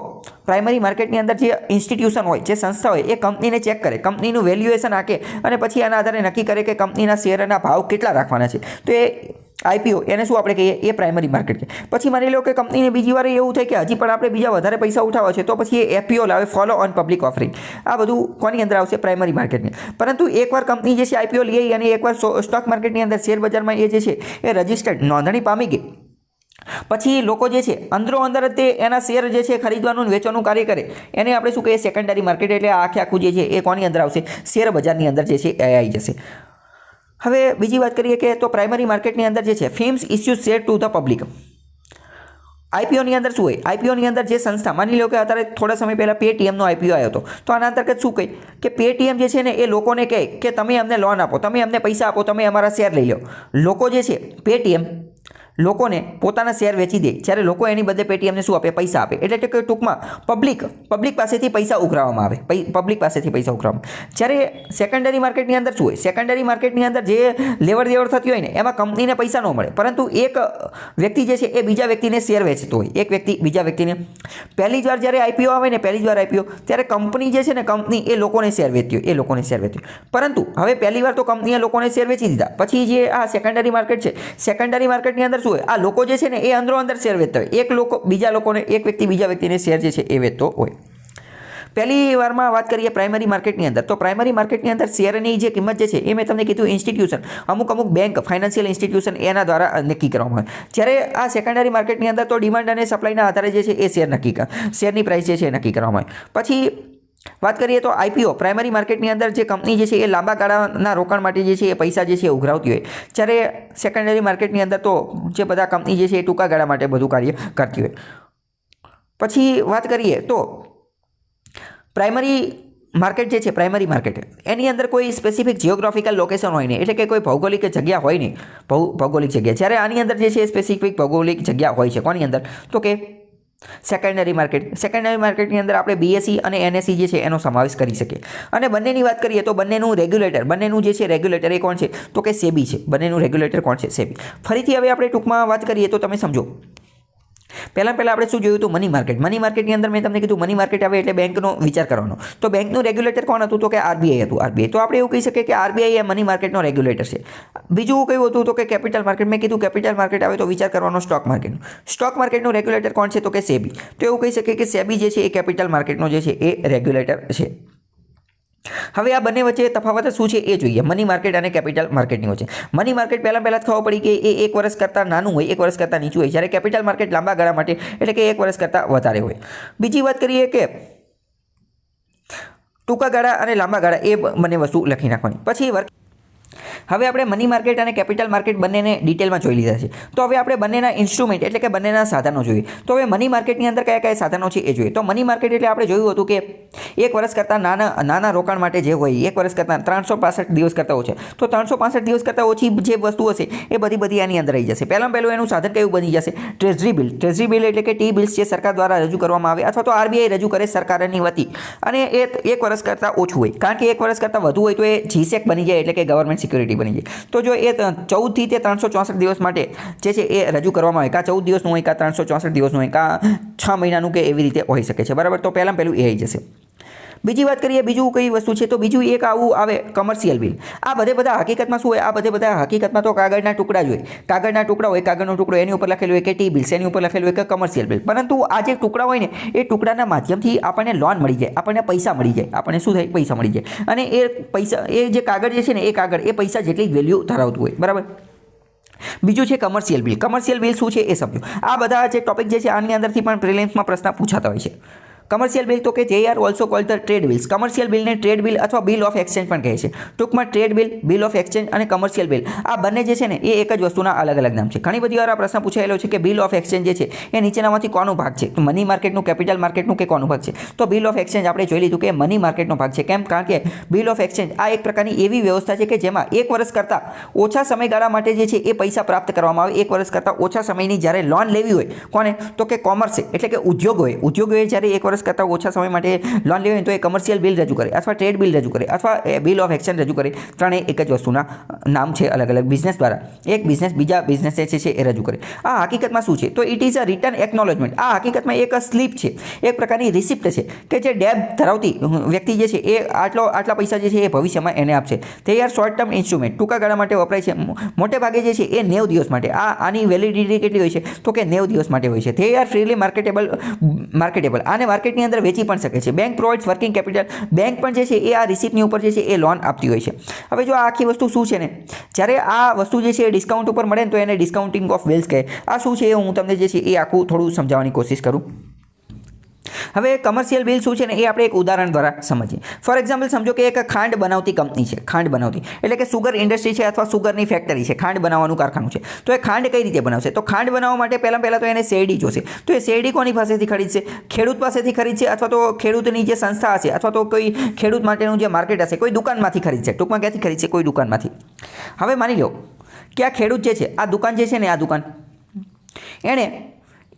પ્રાઇમરી માર્કેટની અંદર જે ઇન્સ્ટિટ્યુશન હોય, જે સંસ્થા હોય, એ કંપનીને ચેક કરે, કંપનીનું વેલ્યુએશન આંકે અને પછી આના આધારે નક્કી કરે કે કંપનીના શેરના ભાવ કેટલા રાખવાના છે. તો એ IPO એને શું આપણે કહીએ? એ પ્રાઇમરી માર્કેટ છે. પછી માની લો કે કંપનીને બીજી વાર એવું થાય કે હજી પણ આપણે બીજા વધારે પૈસા ઉઠાવવા છે, તો પછી એ FPO લાવે, ફોલો ઓન પબ્લિક ઓફરિંગ. આ બધું કોની અંદર આવશે? પ્રાઇમરી માર્કેટની. પરંતુ એકવાર કંપની જે છે IPO લઈ અને એકવાર સ્ટોક માર્કેટની અંદર શેર બજારમાં એ જે છે એ રજિસ્ટર્ડ નોંધણી પામી ગઈ, પછી લોકો જે છે અંદરો અંદર જ તે એના શેર જે છે ખરીદવાનું વેચવાનું કાર્ય કરે, એને આપણે શું કહીએ? Secondary market. એટલે આખું જે છે એ કોની અંદર આવશે? શેર બજારની અંદર જે છે એ આવી જશે. હવે બીજી વાત કરીએ કે તો પ્રાઇમરી માર્કેટની અંદર જે છે films issue share to the public. IPO ની અંદર શું હોય? IPO ની અંદર જે સંસ્થા, માની લો કે અત્યારે થોડા સમય પહેલાં પેટીએમનો IPO આવ્યો હતો, તો આના અંતર્ગત શું કહે કે પેટીએમ જે છે ને એ લોકોને કહે કે તમે અમને લોન આપો, તમે અમને પૈસા આપો, તમે અમારા શેર લઈ લો. લોકો જે છે પેટીએમ લોકોને પોતાના શેર વેચી દે, જ્યારે લોકો એની બદલે પેટીએમને શું આપે? પૈસા આપે. એટલે કે ટૂંકમાં પબ્લિક પાસેથી પૈસા ઉઘરાવવામાં આવે, પબ્લિક પાસેથી પૈસા ઉઘરાવવામાં. જ્યારે સેકન્ડરી માર્કેટની અંદર શું હોય? સેકન્ડરી માર્કેટની અંદર જે લેવડ દેવડ થતી હોય ને એમાં કંપનીને પૈસા ન મળે, પરંતુ એક વ્યક્તિ જે છે એ બીજા વ્યક્તિને શેર વેચતો હોય. એક વ્યક્તિ બીજા વ્યક્તિને પહેલી જ વાર જ્યારે IPO આવે ને, પહેલી જ વાર IPO, ત્યારે કંપની જે છે ને, કંપની એ લોકોને શેર વેચતી હોય, એ લોકોને શેર વેચતી હોય. પરંતુ હવે પહેલી વાર તો કંપનીએ લોકોને શેર વેચી દીધા, પછી જે આ સેકન્ડરી માર્કેટ છે, સેકન્ડરી માર્કેટની અંદર આ લોકો જે છે ને એ અંદરો અંદર શેર વેચતા હોય. એક વ્યક્તિ બીજા વ્યક્તિને શેર જે છે એ વેચતો હોય. પહેલી વારમાં વાત કરીએ પ્રાઇમરી માર્કેટની અંદર, તો પ્રાઇમરી માર્કેટની અંદર શેરની જે કિંમત જે છે એ મેં તમને કીધું ઇન્સ્ટિટ્યુશન, અમુક બેંક, ફાઇનાન્શિયલ ઇન્સ્ટિટ્યુશન એના દ્વારા નક્કી કરવામાં આવે. જ્યારે આ સેકન્ડરી માર્કેટની અંદર તો ડિમાન્ડ અને સપ્લાયના આધારે જે છે એ શેરની પ્રાઇસ જે છે એ નક્કી કરવામાં આવે. પછી વાત કરીએ તો IPO પ્રાઇમરી માર્કેટની અંદર જે કંપની જે છે એ લાંબા ગાળાના રોકાણ માટે જે છે એ પૈસા જે છે એ ઉઘરાવતી હોય, જ્યારે સેકન્ડરી માર્કેટની અંદર તો જે બધા કંપની જે છે એ ટૂંકા ગાળા માટે બધું કાર્ય કરતી હોય. પછી વાત કરીએ તો પ્રાઇમરી માર્કેટ જે છે, પ્રાઇમરી માર્કેટ એની અંદર કોઈ સ્પેસિફિક જિયોગ્રાફિકલ લોકેશન હોય નહીં, એટલે કે કોઈ ભૌગોલિક જગ્યા હોય નહીં, ભૌગોલિક જગ્યા. જ્યારે આની અંદર જે છે એ સ્પેસિફિક ભૌગોલિક જગ્યા હોય છે. કોની અંદર? તો કે સેકન્ડરી માર્કેટ. સેકન્ડરી માર્કેટની અંદર આપણે BSE અને NSE જે છે એનો સમાવેશ કરી શકીએ. અને બંનેની વાત કરીએ તો બંનેનું જે છે રેગ્યુલેટર એ કોણ છે? તો કે SEBI છે. બંનેનું રેગ્યુલેટર કોણ છે? SEBI. ફરીથી હવે આપણે ટૂંકમાં વાત કરીએ તો તમે સમજો, પહેલાં આપણે શું જોયું હતું? Money market. મની માર્કેટની અંદર મેં તમને કીધું મની માર્કેટ આવે એટલે બેંકનો વિચાર કરવાનો. તો બેંકનું રેગ્યુલેટર કોણ હતું? તો કે RBI હતું. RBI. તો આપણે એવું કહી શકીએ કે RBI એ મની માર્કેટનો રેગ્યુલેટર છે. બીજું કયું હતું? તો કે કેપિટલ માર્કેટ. મેં કીધું કેપિટલ માર્કેટ આવે તો વિચાર કરવાનો સ્ટોક માર્કેટનો. સ્ટોક માર્કેટનું રેગ્યુલેટર કોણ છે? તો કે SEBI. તો એવું કહી શકીએ કે SEBI જે છે એ કેપિટલ માર્કેટનો જે છે એ રેગ્યુલેટર છે. હવે આ બંને વચ્ચે તફાવત શું છે એ જોઈએ, મની માર્કેટ અને કેપિટલ માર્કેટની વચ્ચે. મની માર્કેટ પહેલાં જ ખબર પડી કે એ 1 વર્ષ કરતાં નાનું હોય, 1 વર્ષ કરતાં નીચું હોય, જ્યારે કેપિટલ માર્કેટ લાંબા ગાળા માટે એટલે કે 1 વર્ષ કરતાં વધારે હોય. બીજી વાત કરીએ કે ટૂંકા ગાળા અને લાંબા ગાળા, એ બંને વસ્તુ લખી નાખવાની. પછી હવે આપણે મની માર્કેટ અને કેપિટલ માર્કેટ બંનેને ડિટેલમાં જોઈ લીધા છે. તો હવે આપણે બંનેના ઇન્સ્ટ્રુમેન્ટ એટલે કે બંનેના સાધનો જોઈએ. તો હવે મની માર્કેટની અંદર કયા કયા સાધનો છે એ જોઈએ. તો મની માર્કેટ એટલે આપણે જોયું હતું કે 1 વર્ષ કરતાં નાના રોકાણ માટે જે હોય 1 વર્ષ કરતાં 365 દિવસ કરતાં ઓછા, તો 365 દિવસ કરતાં ઓછી જે વસ્તુ હશે એ બધી આની અંદર આવી જશે. પહેલું એનું સાધન કયું બની જશે? Treasury bill. ટ્રેઝરી બિલ એટલે કે ટી બિલ્સ જે સરકાર દ્વારા રજૂ કરવામાં આવે અથવા તો આરબીઆઈ રજૂ કરે સરકારની વતી, અને એ 1 વર્ષ કરતાં ઓછું હોય, કારણ કે 1 વર્ષ કરતાં વધુ હોય તો એ જીસેક બની જાય એટલે કે ગવર્મેન્ટ સિક્યુરિટી બની જાય. તો જો એ 14 થી તે 364 દિવસ માટે જે છે એ રજૂ કરવામાં આવે, કાં 14 દિવસનું હોય, કાં 364 દિવસનું હોય, કાં 6 મહિનાનું કે એવી રીતે હોઈ શકે છે. બરાબર. તો પહેલું એ આવી જશે. બીજી વાત કરીએ, બીજું કઈ વસ્તુ છે? તો બીજું એક આવું આવે કમર્શિયલ બિલ. આ બધા હકીકતમાં શું હોય? આ બધા હકીકતમાં તો કાગળના ટુકડા જ હોય. કાગળના ટુકડા હોય, કાગળનો ટુકડો, એની ઉપર લખેલું હોય કે ટી બિલ્સ, એની ઉપર લખેલું હોય કે કમર્શિયલ બિલ. પરંતુ આ જે ટુકડા હોય ને એ ટુકડાના માધ્યમથી આપણને લોન મળી જાય, આપણને પૈસા મળી જાય, આપણને શું થાય? પૈસા મળી જાય. અને એ પૈસા, એ જે કાગળ જે છે ને એ કાગળ એ પૈસા જેટલી વેલ્યુ ધરાવતું હોય. બરાબર. બીજું છે કમર્શિયલ બિલ. કમર્શિયલ બિલ શું છે એ સમજો. આ બધા જે ટોપિક જે છે આની અંદરથી પણ પ્રિલિમ્સમાં પ્રશ્ન પૂછાતા હોય છે. કમર્શિયલ બિલ તો કે જે are also cold the trade bills. Commercial બિલને ટ્રેડ બિલ અથવા બિલ ઓફ એક્સચેન્જ પણ કહે છે. ટૂંકમાં trade bill, bill of exchange અને કમર્શિયલ બિલ આ બંને જે છે ને એ એક જ વસ્તુના અલગ અલગ નામ છે. ઘણી બધી વાર આ પ્રશ્ન પૂછાયેલો છે કે બિલ ઓફ એક્સચેન્જ જે છે એ નીચેનામાંથી કોનો ભાગ છે? તો મની માર્કેટનું, કેપિટલ માર્કેટનું કે કોનો ભાગ છે? તો બિલ ઓફ એક્સચેન્જ આપણે જોઈ લીધું કે મની માર્કેટનો ભાગ છે. કેમ? કારણ કે બિલ ઓફ એક્સચેન્જ આ એક પ્રકારની એવી વ્યવસ્થા છે કે જેમાં 1 વર્ષ કરતાં ઓછા સમયગાળા માટે જે છે એ પૈસા પ્રાપ્ત કરવામાં આવે. 1 વર્ષ કરતાં ઓછા સમયની જ્યારે લોન લેવી હોય, કોને? તો કે કોમર્સે એટલે કે ઉદ્યોગોએ જ્યારે 1 વર્ષ કરતાં ઓછા સમય માટે લોન લેવી હોય તો એ કમર્શિયલ બિલ રજૂ કરે અથવા ટ્રેડ બિલ રજૂ કરે અથવા બિલ ઓફ એક્સચેન્જ રજૂ કરે. ત્રણેય એક જ વસ્તુના નામ છે અલગ અલગ. બિઝનેસ દ્વારા એક બિઝનેસ બીજા બિઝનેસ જે છે એ રજૂ કરે. આ હકીકતમાં શું છે? તો it is a return acknowledgement. આ હકીકતમાં એક સ્લીપ છે, એક પ્રકારની રિસિપ્ટ છે કે જે ડેબ ધરાવતી વ્યક્તિ જે છે એ આટલા પૈસા જે છે એ ભવિષ્યમાં એને આપશે. તે યાર શોર્ટ ટર્મ ઇન્સ્ટ્રુમેન્ટ, ટૂંકા ગાળા માટે વપરાય છે. મોટે ભાગે જે છે એ 90 દિવસ માટે. આની વેલિડિટી કેટલી હોય છે? તો કે 90 દિવસ માટે હોય છે. તે યાર ફ્રીલી માર્કેટેબલ. આને માર્કેટની અંદર વેચી પણ શકે છે. Bank provides working capital. Bank પણ જે છે એ આ રિસિપ્ટની ઉપર જે છે એ લોન આપતી હોય છે. હવે જો આ આખી વસ્તુ શું છે ને, જ્યારે આ વસ્તુ જે છે એ ડિસ્કાઉન્ટ ઉપર મળે ને તો એને ડિસ્કાઉન્ટિંગ ઓફ વેલ્થ કહે. આ શું છે એ હું તમને જે છે એ આખું થોડું સમજાવવાની કોશિશ કરું. હવે કમર્શિયલ બિલ શું છે ને એ આપણે એક ઉદાહરણ દ્વારા સમજીએ. ફોર એક્ઝામ્પલ સમજો કે એક ખાંડ બનાવતી કંપની છે. ખાંડ બનાવતી એટલે કે સુગર ઇન્ડસ્ટ્રી છે અથવા સુગરની ફેક્ટરી છે, ખાંડ બનાવવાનું કારખાનું છે. તો એ ખાંડ કઈ રીતે બનાવશે? તો ખાંડ બનાવવા માટે પહેલાં તો એને શેરડી જોશે. તો એ શેરડી કોની પાસેથી ખરીદશે? ખેડૂત પાસેથી ખરીદશે અથવા તો ખેડૂતની જે સંસ્થા હશે અથવા તો કોઈ ખેડૂત માટેનું જે માર્કેટ હશે કોઈ દુકાનમાંથી ખરીદશે. ટૂંકમાં ક્યાંથી ખરીદશે? કોઈ દુકાનમાંથી. હવે માની લો કે આ ખેડૂત જે છે, આ દુકાન જે છે ને, આ દુકાન એણે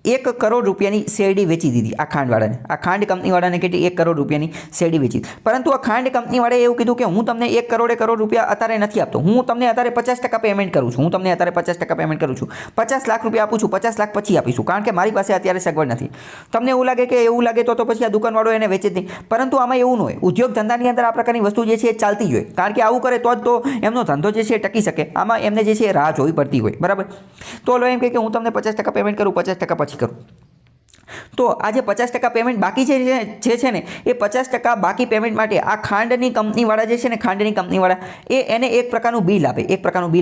1 કરોડ રૂપિયાની શેરડી વેચી દીધી આ ખાંડવાળાને. આ ખાંડ કંપનીવાળાને કેટલી? 1 કરોડ રૂપિયાની શેરડી વેચી. પરંતુ આ ખાંડ કંપનીવાળાએ એવું કીધું કે હું તમને 1 કરોડ રૂપિયા અત્યારે નથી આપતો, હું તમને અત્યારે 50% પેમેન્ટ કરું છું. 50 લાખ રૂપિયા આપું છું, 50 લાખ પછી આપીશું, કારણ કે મારી પાસે અત્યારે સગવડ નથી. તમને એવું લાગે તો પછી આ દુકાનવાળો એને વેચે જ નહીં. પરંતુ આમાં એવું ન હોય. ઉદ્યોગ ધંધાની અંદર આ પ્રકારની વસ્તુ જે છે એ ચાલતી જ હોય, કારણ કે આવું કરે તો જ તો એમનો ધંધો જે છે એ ટકી શકે. આમાં એમને જે છે એ રાહ જોવી પડતી હોય. બરાબર. તો એમ કે હું તમને 50% પેમેન્ટ કરું, 50% પછી કરું. તો આ જે 50% પેમેન્ટ બાકી છે ને એ 50% બાકી પેમેન્ટ માટે આ ખાંડની કંપનીવાળા જે છે ને, ખાંડની કંપનીવાળા એને એક પ્રકારનું બિલ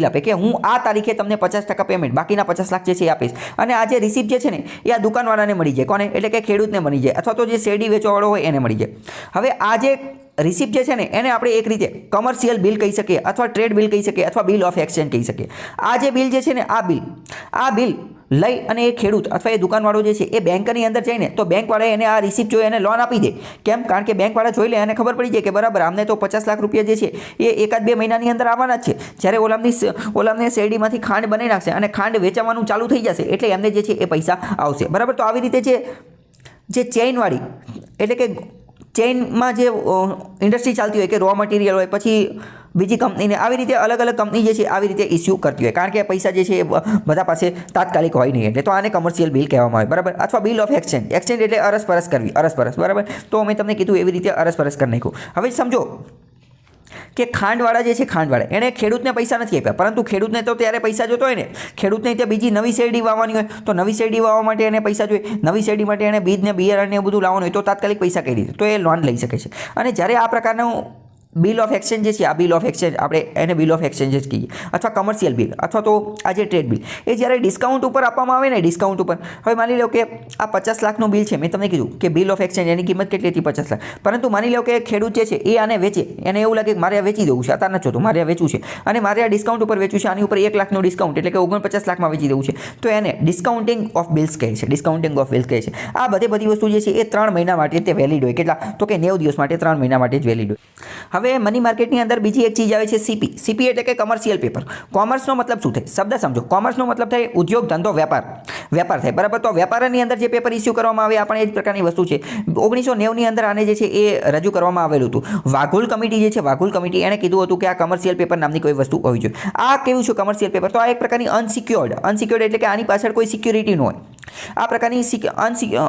આપે કે હું આ તારીખે તમને 50% પેમેન્ટ, બાકીના 50 લાખ જે છે એ આપીશ. અને આ જે રિસિપ્ટ જે છે ને એ આ દુકાનવાળાને મળી જાય. કોને? એટલે કે ખેડૂતને મળી જાય અથવા તો જે શેરડી વેચવાવાળો હોય એને મળી જાય. હવે આ જે રિસિપ્ટ જે છે ને એને આપણે એક રીતે કમર્શિયલ બિલ કહી શકીએ અથવા ટ્રેડ બિલ કહી શકીએ અથવા બિલ ઓફ એક્સચેન્જ કહી શકીએ. આ જે બિલ જે છે ને, આ બિલ લઈ અને એ ખેડૂત અથવા એ દુકાનવાળો જે છે એ બેંકની અંદર જઈને તો બેંકવાળાએ એને આ રિસિપ્ટ જોઈ એને લોન આપી દે. કેમ? કારણ કે બેંકવાળા જોઈ લે અને ખબર પડી જાય કે બરાબર આમને તો 50 લાખ રૂપિયા જે છે એ 1-2 મહિનાની અંદર આવવાના જ છે. જ્યારે ઓલામને શેરડીમાંથી ખાંડ બનાવી નાખશે અને ખાંડ વેચાવાનું ચાલુ થઈ જશે એટલે એમને જે છે એ પૈસા આવશે. બરાબર. તો આવી રીતે જે ચેઇનવાળી એટલે કે ચેઇનમાં જે ઇન્ડસ્ટ્રી ચાલતી હોય કે રો મટીરિયલ હોય, પછી બીજી કંપનીને આવી રીતે અલગ અલગ કંપની જે છે આવી રીતે ઇસ્યુ કરતી હોય, કારણ કે પૈસા જે છે એ બધા પાસે તાત્કાલિક હોય નહીં. એટલે તો આને કમર્શિયલ બિલ કહેવામાં આવે. બરાબર. અથવા બિલ ઓફ એક્સચેન્જ. એક્સચેન્જ એટલે અરસપરસ કરવી. બરાબર. તો મેં તમને કીધું એવી રીતે અરસપરસ કરી નાખ્યું. હવે સમજો કે ખાંડવાળા જે છે, ખાંડવાળા એણે ખેડૂતને પૈસા નથી આપ્યા, પરંતુ ખેડૂતને તો ત્યારે પૈસા જોતો હોય ને. ખેડૂતને ત્યાં બીજી નવી શેરડી વાવવાની હોય તો નવી શેરડી વાવવા માટે એને પૈસા જોઈએ. નવી શેરડી માટે એને બીજને બિયારણને બધું લાવવાનું હોય તો તાત્કાલિક પૈસા કઈ રીતે? તો એ લોન લઈ શકે છે. અને જ્યારે આ પ્રકારનું બિલ ઓફ એક્સચેન્જ જે છે, આ બિલ ઓફ એક્સચેન્જ આપણે એને બિલ ઓફ એક્સચેન્જ જ કહીએ, અથવા કમર્શિયલ બિલ, અથવા તો આ જે ટ્રેડ બિલ, એ જ્યારે ડિસ્કાઉન્ટ ઉપર આપવામાં આવે ને, ડિસ્કાઉન્ટ ઉપર, હવે માની લો કે આ 50 લાખનું બિલ છે, મેં તમને કીધું કે બિલ ઓફ એક્સચેન્જ એની કિંમત કેટલી હતી? 50 લાખ. પરંતુ માની લો કે ખેડૂત જે છે એ આને વેચે, એને એવું લાગે કે મારે આ વેચી દેવું છે, અત્યારે નથી જોતું, મારે આ વેચવું છે અને મારે આ ડિસ્કાઉન્ટ ઉપર વેચવું છે, આની ઉપર 1 લાખનું ડિસ્કાઉન્ટ એટલે કે 49 લાખમાં વેચી દેવું છે, તો એને ડિસ્કાઉન્ટિંગ ઓફ બિલ્સ કહે છે, ડિસ્કાઉન્ટિંગ ઓફ બિલ્સ કહે છે. આ બધી વસ્તુ જે છે એ 3 મહિના માટે તે વેલિડ હોય. કેટલા? તો કે 90 દિવસ માટે, 3 મહિના માટે જ વેલિડ હોય. હવે મની માર્કેટની અંદર બીજી એક ચીજ આવે છે સીપી. સીપી એટલે કે કમર્શિયલ પેપર. કોમર્સનો મતલબ શું થાય? શબ્દ સમજો. કોમર્સનો મતલબ થાય ઉદ્યોગ, ધંધો, વેપાર થાય, બરાબર. તો વેપારની અંદર જે પેપર ઇસ્યુ કરવામાં આવે, આ પણ એ જ પ્રકારની વસ્તુ છે. 1990ની અંદર આને જે છે એ રજૂ કરવામાં આવેલું હતું. વાઘોલ કમિટી જે છે, વાઘોલ કમિટી, એણે કીધું હતું કે આ કમર્શિયલ પેપર નામની કોઈ વસ્તુ હોવી જોઈએ. આ કેવું છે કમર્શિયલ પેપર? તો આ એક પ્રકારની અનસિક્યોર્ડ એટલે કે આની પાછળ કોઈ સિક્યુરિટી ન હોય. આ પ્રકારની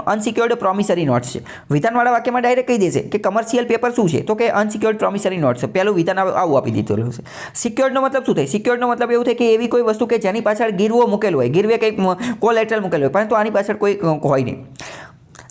અનસિક્યોર્ડ પ્રોમિસરી નોટ્સ છે. વિધાનવાળા વાક્યમાં ડાયરેક્ટ કહી દેશે કે કમર્શિયલ પેપર શું છે? તો કે અનસિક્યોર્ડ પ્રોમિસરી નોટ્સ છે. પહેલું વિધાન આવું આપી દીધેલું છે. સિક્યોર્ડનો મતલબ શું થાય? સિક્યોર્ડનો મતલબ એવું થાય કે એવી કોઈ વસ્તુ કે જેની પાછળ ગીરવો મૂકેલો હોય, ગીરવે કંઈક કોલેટરલ મૂકેલો હોય, પરંતુ આની પાછળ કોઈ હોય નહીં.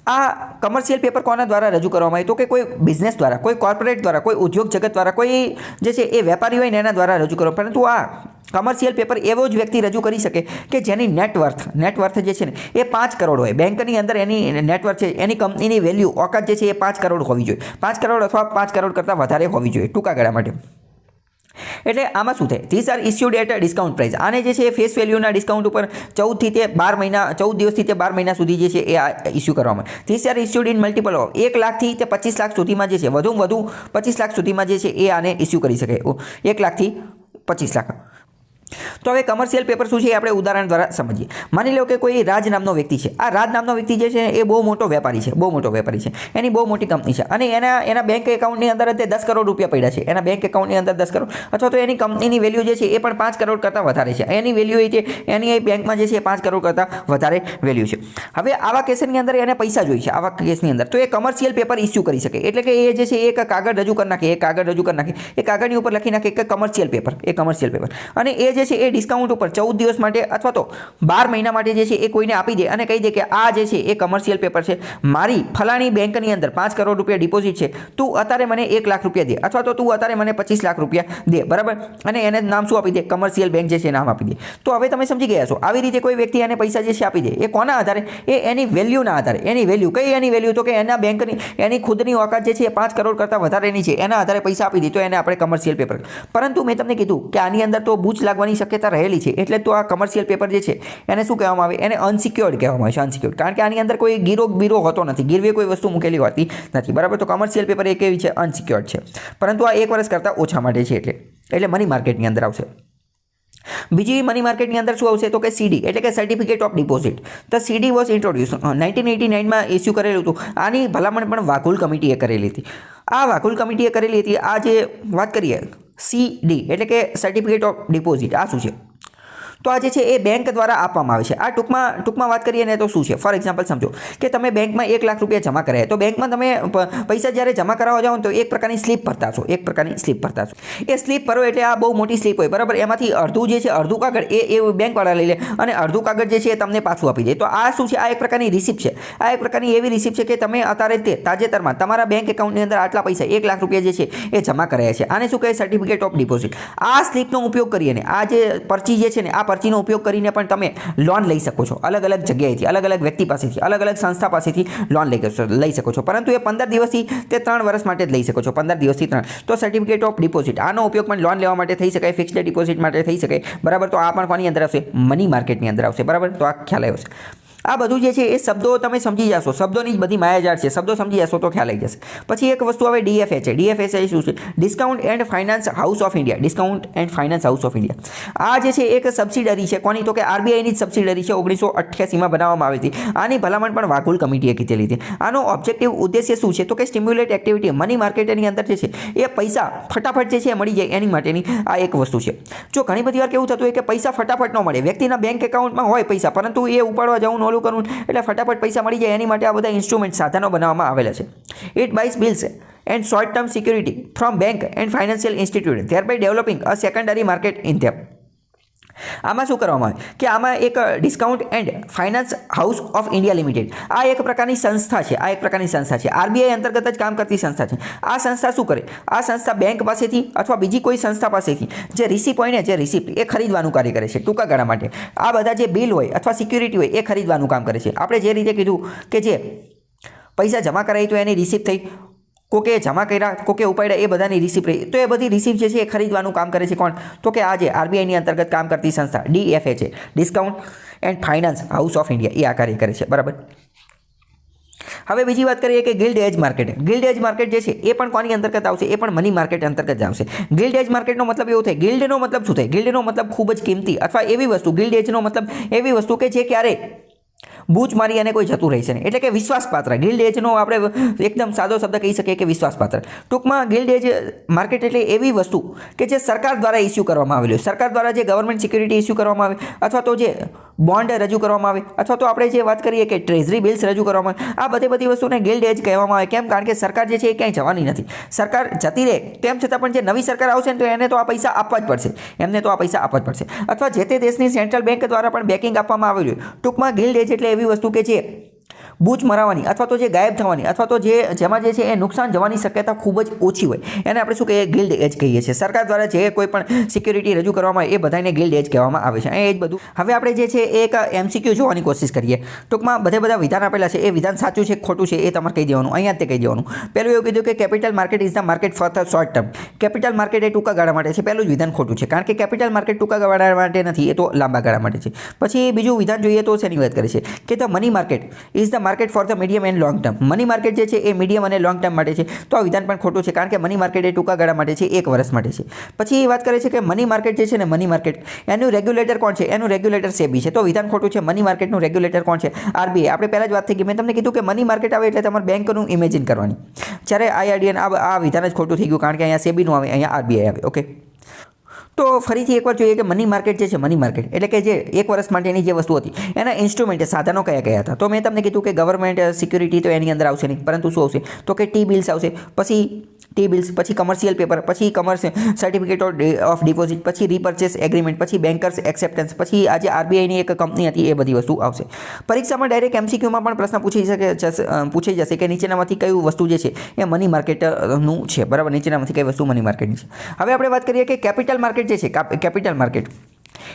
આ કમર્શિયલ પેપર કોના દ્વારા રજૂ કરવામાં આવે? તો કે કોઈ બિઝનેસ દ્વારા, કોઈ કોર્પોરેટ દ્વારા, કોઈ ઉદ્યોગ જગત દ્વારા, કોઈ જે છે એ વેપારી હોય ને એના દ્વારા રજૂ કરવામાં. પરંતુ આ કમર્શિયલ પેપર એવો જ વ્યક્તિ રજૂ કરી શકે કે જેની નેટવર્થ જે છે ને એ 5 કરોડ હોય. બેંકની અંદર એની નેટવર્થ છે, એની કંપનીની વેલ્યુ, ઓકાત જે છે એ 5 કરોડ હોવી જોઈએ. 5 કરોડ અથવા 5 કરોડ કરતાં વધારે હોવી જોઈએ ટૂંકા ગાળા માટે. એટલે આમાં શું થાય? These are issued at a discount price. આને જે છે એ ફેસ વેલ્યુના ડિસ્કાઉન્ટ ઉપર 14 થી તે 12 મહિના, 14 દિવસથી તે 12 મહિના સુધી જે છે એ આ ઇસ્યુ કરવામાં આવે. These are issued in multiple of 1 લાખથી તે 25 લાખ સુધીમાં જે છે, વધુમાં વધુ 25 લાખ સુધીમાં જે છે એ આને ઇસ્યુ કરી શકે. 1 લાખથી 25 લાખ. તો હવે કમર્શિયલ પેપર શું છે એ આપણે ઉદાહરણ દ્વારા સમજીએ. માની લો કે કોઈ રાજ નામનો વ્યક્તિ છે. આ રાજ નામનો વ્યક્તિ જે છે એ બહુ મોટો વેપારી છે, એની બહુ મોટી કંપની છે અને એના બેંક એકાઉન્ટની અંદર તે 10 કરોડ રૂપિયા પડ્યા છે. એના બેંક એકાઉન્ટની અંદર 10 કરોડ, અથવા તો એની કંપનીની વેલ્યુ જે છે એ પણ 5 કરોડ કરતાં વધારે છે. એની વેલ્યુ એ છે, એની બેંકમાં જે છે એ 5 કરોડ કરતાં વધારે વેલ્યુ છે. હવે આવા કેસની અંદર એને પૈસા જોઈએ છે. આવા કેસની અંદર તો એ કમર્શિયલ પેપર ઇસ્યુ કરી શકે. એટલે કે એ જે છે એક કાગળ રજૂ કરી નાખે, એ કાગળની ઉપર લખી નાખે કે કમર્શિયલ પેપર, અને એ જે છે એ ડિસ્કાઉન્ટ ઉપર 14 દિવસ માટે અથવા તો 12 મહિના માટે જે છે એ કોઈને આપી દે અને કહી દે કે આ જે છે એ કમર્શિયલ પેપર છે, મારી ફલાણી બેંકની અંદર 5 કરોડ રૂપિયા ડિપોઝિટ છે, તું અત્યારે મને 1 લાખ રૂપિયા દે, અથવા તો તું અત્યારે મને 25 લાખ રૂપિયા દે, બરાબર. અને એને નામ શું આપી દે? કમર્શિયલ બેંક જે છે નામ આપી દે. તો હવે તમે સમજી ગયા છો. આવી રીતે કોઈ વ્યક્તિ એને પૈસા જે છે આપી દે, એ કોના આધારે? એ એની વેલ્યુના આધારે. એની વેલ્યુ કઈ? એની વેલ્યુ તો કે એના બેંકની, એની ખુદની ઓકાત જે છે એ 5 કરોડ કરતાં વધારેની છે, એના આધારે પૈસા આપી દે, તો એને આપણે કમર્શિયલ પેપર. પરંતુ મેં તમને કીધું કે આની અંદર તો બૂચ લાગવાની શક્યતા રહેલી છે. એટલે તો આ કમર્શિયલ પેપર જે છે એને શું કહેવામાં આવે? એને અનસિક્યોર્ડ કહેવામાં આવે છે. અનસિક્યોર્ડ, કારણ કે આની અંદર કોઈ બીરો હોતો નથી, ગીરવે કોઈ વસ્તુ મૂકેલી હોતી નથી, બરાબર. તો કમર્શિયલ પેપર એ કેવી છે? અનસિક્યોર્ડ છે. પરંતુ આ 1 વર્ષ કરતાં ઓછા માટે છે. એટલે મની માર્કેટની અંદર આવશે. બીજી મની માર્કેટની અંદર શું આવશે? તો કે સીડી એટલે કે certificate of deposit. The CD was introduce 1989માં ઇસ્યુ કરેલું હતું. આની ભલામણ પણ વાઘોલ કમિટીએ કરેલી હતી. આ વાઘોલ કમિટીએ કરેલી હતી. આ જે વાત કરીએ સીડી એટલે કે સર્ટિફિકેટ ઓફ ડિપોઝિટ, આ શું છે? તો આ જે છે એ બેંક દ્વારા આપવામાં આવે છે. આ ટૂંકમાં વાત કરીએ ને તો શું છે? ફોર એક્ઝામ્પલ સમજો કે તમે બેંકમાં 1 લાખ રૂપિયા જમા કરાયા. તો બેંકમાં તમે પૈસા જ્યારે જમા કરાવવા જાઓ તો એક પ્રકારની સ્લીપ ભરતા છો. એ સ્લીપ ભરો એટલે આ બહુ મોટી સ્લીપ હોય, બરાબર. એમાંથી અડધું જે છે, અડધું કાગળ એ બેંકવાળા લઈ લે અને અડધું કાગળ જે છે એ તમને પાછું આપી દે. તો આ શું છે? આ એક પ્રકારની રિસિપ્ટ છે. આ એક પ્રકારની એવી રિસિપ્ટ છે કે તમે અત્યારે તાજેતરમાં તમારા બેંક એકાઉન્ટની અંદર આટલા પૈસા 1 લાખ રૂપિયા જે છે એ જમા કરાયા છે. આને શું કહે? Certificate of deposit. આ સ્લીપનો ઉપયોગ કરીને, આ જે પર્ચી જે છે ને, આ પર્ચીનો ઉપયોગ કરીને પણ તમે લોન લઈ શકો છો. અલગ અલગ જગ્યાએથી, અલગ અલગ વ્યક્તિ પાસેથી, અલગ અલગ સંસ્થા પાસેથી લોન લઈ શકો છો. પરંતુ એ 15 દિવસથી તે 3 વર્ષ માટે જ લઈ શકો છો. 15 દિવસથી 3. તો સર્ટિફિકેટ ઓફ ડિપોઝિટ, આનો ઉપયોગ પણ લોન લેવા માટે થઈ શકાય, ફિક્સ્ડ ડિપોઝિટ માટે થઈ શકાય, બરાબર. તો આ પણ કોની અંદર આવશે? મની માર્કેટની અંદર આવશે, બરાબર. તો આ ખ્યાલ આવ્યો છે. આ બધું જે છે એ શબ્દો તમે સમજી જશો. શબ્દોની જ બધી માયાજાળ છે. શબ્દો સમજી જશો તો ખ્યાલ આવી જશે. પછી એક વસ્તુ આવે ડીએફએ છે. ડીએફએ શું છે? Discount and finance house of India. આ જે છે એક સબસિડરી છે. કોની? તો કે આરબીઆઈની જ સબસિડરી છે. 1988માં બનાવવામાં આવી હતી. આની ભલામણ પણ વાઘોલ કમિટીએ કીધેલી હતી. આનો ઓબ્જેક્ટિવ ઉદ્દેશ્ય શું છે? તો કે સ્ટિમ્યુલેટ એક્ટિવિટી. મની માર્કેટની અંદર જે છે એ પૈસા ફટાફટ જે છે મળી જાય એની માટેની આ એક વસ્તુ છે. જો ઘણી બધી વાર કેવું થતું હોય કે પૈસા ફટાફટ ન મળે, વ્યક્તિના બેંક એકાઉન્ટમાં હોય પૈસા, પરંતુ એ ઉપાડવા જવું ઓલું કરવું એટલે ફટાફટ પૈસા મળી જાય, એની માટે આ બધા ઇન્સ્ટ્રુમેન્ટ, સાધનો બનાવવામાં આવેલા છે. It buys bills and short term security from bank and financial institute, thereby developing a secondary market in them. આમાં શું કરવામાં આવે કે આમાં એક discount and finance house of India limited આ એક પ્રકારની સંસ્થા છે આરબીઆઈ અંતર્ગત જ કામ કરતી સંસ્થા છે. આ સંસ્થા શું કરે? આ સંસ્થા બેંક પાસેથી અથવા બીજી કોઈ સંસ્થા પાસેથી જે રિસિપ્ટ હોય ને જે રિસિપ્ટ એ ખરીદવાનું કાર્ય કરે છે ટૂંકા ગાળા માટે. આ બધા જે બિલ હોય અથવા સિક્યુરિટી હોય એ ખરીદવાનું કામ કરે છે. આપણે જે રીતે કીધું કે જે પૈસા જમા કરાવી તો એની રિસિપ્ટ થઈ, કોકે જમા કર્યા કોકે ઉપાડ્યા એ બધાની રિસિપ્ટ રહી, તો એ બધી રિસિપ્ટ જે છે એ ખરીદવાનું કામ કરે છે કોણ? તો કે આ જે આરબીઆઈની અંતર્ગત કામ કરતી સંસ્થા DFA છે, discount and finance house of India, એ આ કાર્ય કરે છે. બરાબર. હવે બીજી વાત કરીએ કે ગિલ્ડ એજ માર્કેટ. ગિલ્ડ એજ માર્કેટ જે છે એ પણ કોની અંતર્ગત આવશે? એ પણ મની માર્કેટ અંતર્ગત જ આવશે. ગિલ્ડ એજ માર્કેટનો મતલબ એવો થાય, ગિલ્ડનો મતલબ શું થાય? ગિલ્ડનો મતલબ ખૂબ જ કિંમતી અથવા એવી વસ્તુ, ગિલ્ડ એજનો મતલબ એવી વસ્તુ કે જે ક્યારે બૂચ મારી અને કોઈ જતું રહેશે નહીં, એટલે કે વિશ્વાસપાત્ર. ગિલ્ડ એજનો આપણે એકદમ સાદો શબ્દ કહી શકીએ કે વિશ્વાસપાત્ર. ટૂંકમાં ગિલ્ડ એજ માર્કેટ એટલે એવી વસ્તુ કે જે સરકાર દ્વારા ઇસ્યુ કરવામાં આવેલી, સરકાર દ્વારા જે ગવર્મેન્ટ સિક્યુરિટી ઇસ્યુ કરવામાં આવે અથવા તો જે બોન્ડ રજૂ કરવામાં આવે અથવા તો આપણે જે વાત કરીએ કે ટ્રેઝરી બિલ્સ રજૂ કરવામાં આવે, આ બધી વસ્તુને ગિલ્ડ એજ કહેવામાં આવે. કેમ? કારણ કે સરકાર જે છે એ ક્યાંય જવાની નથી, સરકાર જતી રહે તેમ છતાં પણ જે નવી સરકાર આવશે ને તો એને તો આ પૈસા આપવા જ પડશે, એમને તો આ પૈસા આપવા જ પડશે. અથવા જે તે દેશની સેન્ટ્રલ બેંક દ્વારા પણ બેકિંગ આપવામાં આવેલું. ટૂંકમાં ગિલ્ડ એજ એટલે એવી વસ્તુ કે જે બૂચ મરાવવાની અથવા તો જે ગાયબ થવાની અથવા તો જેમાં જે છે એ નુકસાન જવાની શક્યતા ખૂબ જ ઓછી હોય, એને આપણે શું કહીએ? ગિલ્ડ એજ કહીએ છીએ. સરકાર દ્વારા જે કોઈ પણ સિક્યુરિટી રજૂ કરવામાં આવે એ બધાને ગિલ્ડ એજ કહેવામાં આવે છે. એ જ બધું. હવે આપણે જે છે એ એક MCQ જોવાની કોશિશ કરીએ. ટૂંકમાં બધા વિધાન આપેલા છે, એ વિધાન સાચું છે ખોટું છે એ તમારે કહી દેવાનું, અહીંયા જ તે કહી દેવાનું. પહેલું એવું કીધું કે capital market is the market for the short term. Capital market એ ટૂંકા ગાળા માટે છે. પહેલું જ વિધાન ખોટું છે, કારણ કે કેપિટલ માર્કેટ ટૂંકા ગાળા માટે નથી, એ તો લાંબા ગાળા માટે છે. પછી બીજું વિધાન જોઈએ તો શેની વાત કરે છે કે the money market is the market for the medium and long term. Money market જે છે એ મીડિયમ અને લોંગ ટર્મ માટે છે. તો આ વિધાન પણ ખોટું છે, કારણ કે મની માર્કેટ એ ટૂંકા ગાળા માટે છે, 1 વર્ષ માટે છે. પછી વાત કરે છે કે મની માર્કેટ જે છે ને મની માર્કેટ એનું રેગ્યુલેટર કોણ છે? એનું રેગ્યુલેટર સેબી છે. તો વિધાન ખોટું છે. મની માર્કેટનું રેગ્યુલેટર કોણ છે? RBI. આપણે પહેલા જ વાત થઈ ગઈ, મેં તમને કીધું કે મની માર્કેટ આવે એટલે તમારે બેંકનું ઇમેજિન કરવાની, જ્યારે IRDN આ વિધાન જ ખોટું થઈ ગયું, કારણ કે અહીંયા સેબીનું આવે, અહીંયા RBI આવે. ઓકે. તો ફરીથી એકવાર જોઈએ કે મની માર્કેટ જે છે, મની માર્કેટ એટલે કે જે 1 વર્ષ માટેની જે વસ્તુ હતી એના ઇન્સ્ટ્રુમેન્ટ સાધનો કયા હતા? તો મેં તમને કીધું કે ગવર્મેન્ટ સિક્યુરિટી તો એની અંદર આવશે નહીં, પરંતુ શું આવશે? તો કે ટી બિલ્સ આવશે, પછી ટી બિલ્સ, પછી કમર્શિયલ પેપર, પછી સર્ટિફિકેટ ઓફ ડિપોઝિટ, પછી રીપર્ચેસ એગ્રીમેન્ટ, પછી બેન્કર્સ એક્સેપ્ટન્સ, પછી આજે આરબીઆઈની એક કંપની હતી, એ બધી વસ્તુ આવશે. પરીક્ષામાં ડાયરેક્ટ MCQમાં પણ પ્રશ્ન પૂછાઈ જશે કે નીચેનામાંથી કઈ વસ્તુ જે છે એ મની માર્કેટનું છે. બરાબર. નીચેનામાંથી કઈ વસ્તુ મની માર્કેટની છે. હવે આપણે વાત કરીએ કે કેપિટલ માર્કેટ જે છે, કેપિટલ માર્કેટ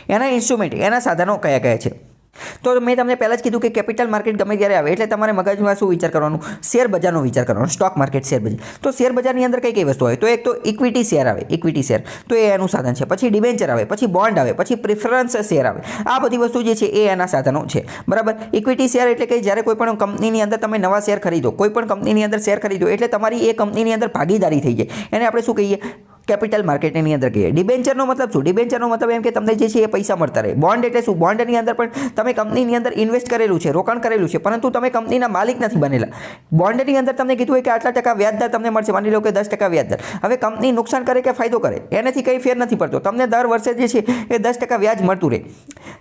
એના ઇન્સ્ટ્રુમેન્ટ, એના સાધનો કયા છે? તો મેં તમને પહેલાં જ કીધું કે કેપિટલ માર્કેટ ગમે ત્યારે આવે એટલે તમારે મગજમાં શું વિચાર કરવાનું? શેર બજારનો વિચાર કરવાનો. સ્ટોક માર્કેટ, શેર બજાર. તો શેર બજારની અંદર કઈ વસ્તુ આવે? તો એક તો ઇક્વિટી શેર આવે, ઇક્વિટી શેર, તો એ એનું સાધન છે. પછી ડિબેન્ચર આવે, પછી બોન્ડ આવે, પછી પ્રિફરન્સ શેર આવે. આ બધી વસ્તુ જે છે એ એના સાધનો છે. બરાબર. ઇક્વિટી શેર એટલે કે જ્યારે કોઈ પણ કંપનીની અંદર તમે નવા શેર ખરીદો, કોઈ પણ કંપનીની અંદર શેર ખરીદો એટલે તમારી એ કંપનીની અંદર ભાગીદારી થઈ જાય, એને આપણે શું કહીએ? કેપિટલ માર્કેટની અંદર કહીએ. ડિબેન્ચરનો મતલબ શું? ડિબેન્ચરનો મતલબ એમ કે તમને જે છે એ પૈસા મળતા રહે. બોન્ડ એટલે શું? બોન્ડની અંદર પણ તમે કંપનીની અંદર ઇન્વેસ્ટ કરેલું છે, રોકાણ કરેલું છે, પરંતુ તમે કંપનીના માલિક નથી બનેલા. બોન્ડની અંદર તમને કીધું હોય કે આટલા ટકા વ્યાજદર તમને મળશે, માની લો કે 10% વ્યાજદર. હવે કંપની નુકસાન કરે કે ફાયદો કરે એનાથી કંઈ ફેર નથી પડતો, તમને દર વર્ષે જે છે એ 10% વ્યાજ મળતું રહે.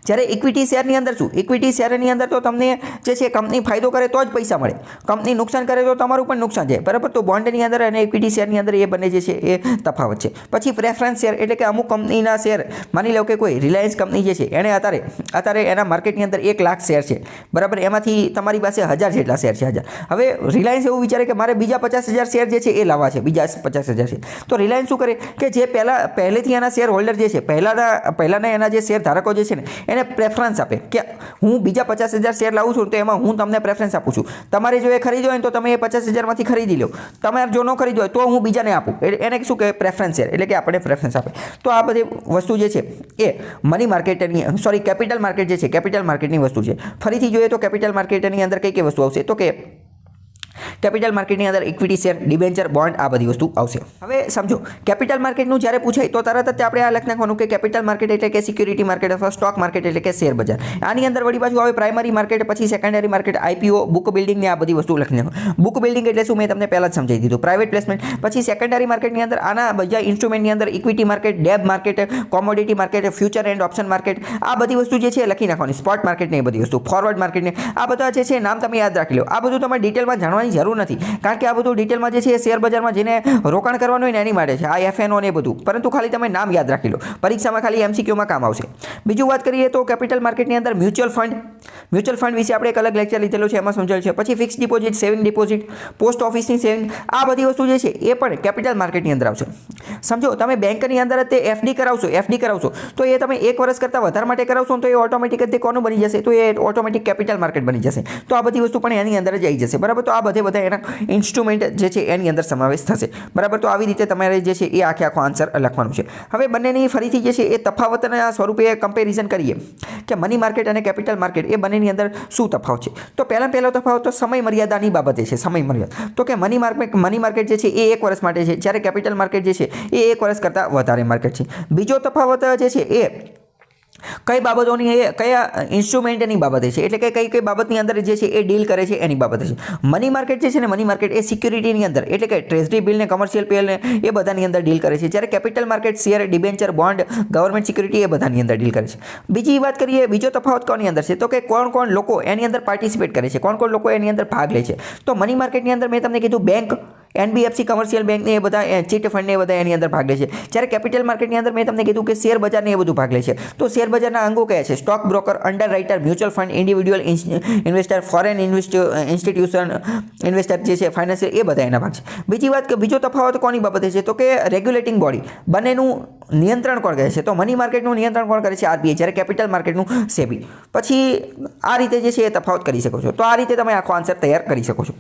જ્યારે ઇક્વિટી શેરની અંદર શું? ઇક્વિટી શેરની અંદર તો તમને જે છે કંપની ફાયદો કરે તો જ પૈસા મળે, કંપની નુકસાન કરે તો તમારું પણ નુકસાન જાય. બરાબર. તો બોન્ડની અંદર અને ઇક્વિટી શેરની અંદર એ બંને જે છે એ તફાવત છે. પછી પ્રેફરન્સ શેર એટલે કે અમુક કંપનીના શેર, માની લો કે કોઈ રિલાયન્સ કંપની જે છે એને અત્યારે એના માર્કેટની અંદર 1 લાખ શેર છે. બરાબર. એમાંથી તમારી પાસે 1000 જેટલા શેર છે. 1000. હવે રિલાયન્સ એવું વિચારે કે મારે બીજા 50,000 શેર જે છે એ લાવવા છે, બીજા 50,000 શેર. તો રિલાયન્સ શું કરે કે જે પહેલેથી એના શેર હોલ્ડર જે છે, પહેલાના એના જે શેર ધારકો જે છે ને એને પ્રેફરન્સ આપે કે હું બીજા 50,000 શેર લાવું છું તો એમાં હું તમને પ્રેફરન્સ આપું છું. તમારે જો એ ખરીદો હોય તો તમે એ 50,000માંથી ખરીદી લો, તમારે જો ન ખરીદો હોય તો હું બીજાને આપું. એને શું કહે? Preference share. એટલે કે આપણે પ્રેફરન્સ આપે. તો આ બધી વસ્તુ જે છે એ મની માર્કેટની કેપિટલ માર્કેટ જે છે, કેપિટલ માર્કેટની વસ્તુ છે. ફરીથી જોઈએ તો કેપિટલ માર્કેટની અંદર કઈ વસ્તુ આવશે? તો કે કેપિટલ માર્કેટની અંદર ઇક્વિટી શેર, ડિબેન્ચર, બોન્ડ, આ બધી વસ્તુ આવશે. હવે સમજો કેપિટલ માર્કેટનું જ્યારે પૂછાય તો તરત જ આપણે આ લખ નાખવાનું કે કેપિટલ માર્કેટ એટલે કે સિક્યુરિટી માર્કેટ અથવા સ્ટોક માર્કેટ એટલે કે શેર બજાર. આની અંદર વળી પાછું આવે પ્રાઇમરી માર્કેટ, પછી secondary market, IPO, book building ને આ બધી વસ્તુ લખી નાખો. બુક બિલ્ડિંગ એટલે શું? મેં તમને પહેલા જ સમજાવી દીધું. Private placement. પછી સેકન્ડરી માર્કેટની અંદર આના બધા ઇન્સ્ટ્રુમેન્ટની અંદર equity market, debt market, commodity market, future and option market, આ બધી વસ્તુ જે છે લખી નાખવાની. સ્પોટ માર્કેટ ને એ બધી વસ્તુ, ફોરવર્ડ માર્કેટ ને આ બધા જે છે નામ તમે યાદ રાખી લો. આ બધું તમારે ડિટેલમાં જાણવાની જરૂર જરૂર નથી, કારણ કે આ બધું ડિટેલમાં જે છે એ શેર બજારમાં જેને રોકાણ કરવાનું હોય ને એની માટે છે, આ એફએનઓ ને એ બધું, પરંતુ ખાલી તમે નામ યાદ રાખી લો, પરીક્ષામાં ખાલી એમસીક્યુમાં કામ આવશે. બીજું વાત કરીએ તો કેપિટલ માર્કેટની અંદર મ્યુચ્યુઅલ ફંડ વિશે આપણે એક અલગ લેક્ચર લીધેલો છે, એમાં સમજાવેલ છે. પછી fix deposit, saving deposit, post ઓફિસની સેવિંગ, આ બધી વસ્તુ જે છે એ પણ કેપિટલ માર્કેટની અંદર આવશે. સમજો તમે બેંકની અંદર જ તે એફડી કરાવશો તો એ તમે 1 વર્ષ કરતાં વધારે માટે કરાવશો તો એ ઓટોમેટિક તે કોનું બની જશે, તો એ ઓટોમેટિક કેપિટલ માર્કેટ બની જશે. તો આ બધી વસ્તુ પણ એની અંદર જ આવી જશે, બરાબર. તો આ બધા એના ઇન્સ્ટ્રુમેન્ટ જે છે એની અંદર સમાવેશ થશે, બરાબર. તો આવી રીતે તમારે જે છે એ આખો આન્સર લખવાનું છે. હવે બંનેની ફરીથી જે છે એ તફાવતના સ્વરૂપે કમ્પેરિઝન કરીએ કે મની માર્કેટ અને કેપિટલ માર્કેટ એ બંનેની અંદર શું તફાવત છે. તો પહેલો તફાવત તો સમય મર્યાદાની બાબતે છે. સમય મર્યાદા તો કે મની માર્કેટ જે છે એ 1 વર્ષ માટે છે, જ્યારે કેપિટલ માર્કેટ જે છે એ 1 વર્ષ કરતાં વધારે માર્કેટ છે. બીજો તફાવત જે છે એ કઈ બાબતોની કયા ઇન્સ્ટ્રુમેન્ટની બાબતે છે, એટલે કે કઈ બાબતની અંદર જે છે એ ડીલ કરે છે એની બાબતે છે. મની માર્કેટ જે છે ને મની માર્કેટ એ સિક્યુરિટીની અંદર, એટલે કે ટ્રેઝરી બિલ ને કોમર્શિયલ પેલ ને એ બધાની અંદર ડીલ કરે છે, જ્યારે capital market share, debenture, bond, government security એ બધાની અંદર ડીલ કરે છે. બીજી વાત કરીએ, બીજો તફાવત કોની અંદર છે, તો કે કોણ લોકો એની અંદર પાર્ટિસિપેટ કરે છે, કોણ લોકો એની અંદર ભાગ લે છે. તો મની માર્કેટની અંદર મેં તમને કીધું બેંક, એનબીએફસી, કમર્શિયલ બેંક ને એ બધા, ચીટ ફંડ ને એ બધા એની અંદર ભાગ લે છે. જ્યારે કેપિટલ માર્કેટની અંદર મેં તમને કીધું કે શેર બજાર ને એ બધું ભાગ લે છે. તો શેર બજારના અંગો કયા છે? Stock broker, underwriter, mutual fund, individual investor, foreign institution investor જે છે, ફાઇનાન્શિયલ, એ બધા એના ભાગ છે. બીજો તફાવત કોની બાબતે છે, તો કે રેગ્યુલેટિંગ બોડી, બંનેનું નિયંત્રણ કોણ કરે છે? તો મની માર્કેટનું નિયંત્રણ કોણ કરે છે? આરબીઆઈ, જ્યારે કેપિટલ માર્કેટનું સેબી. પછી આ રીતે જે છે એ તફાવત કરી શકો છો. તો આ રીતે તમે આખો આન્સર તૈયાર કરી શકો છો.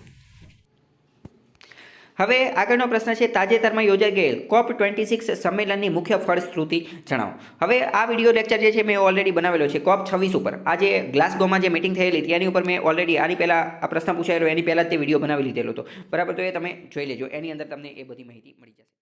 હવે આગળનો પ્રશ્ન છે, તાજેતરમાં યોજાઈ ગયેલ COP26 સંમેલનની મુખ્ય ફળશ્રુતિ જણાવો. હવે આ વિડીયો લેક્ચર જે છે મેં ઓલરેડી બનાવેલો છે COP26 ઉપર. આ જે ગ્લાસગોમાં જે મિટિંગ થયેલી હતી એની ઉપર મેં ઓલરેડી આની પહેલાં આ પ્રશ્ન પૂછાયેલો એની પહેલાં જ તે વિડીયો બનાવી લીધેલો હતો, બરાબર. તો એ તમે જોઈ લેજો, એની અંદર તમને એ બધી માહિતી મળી જશે.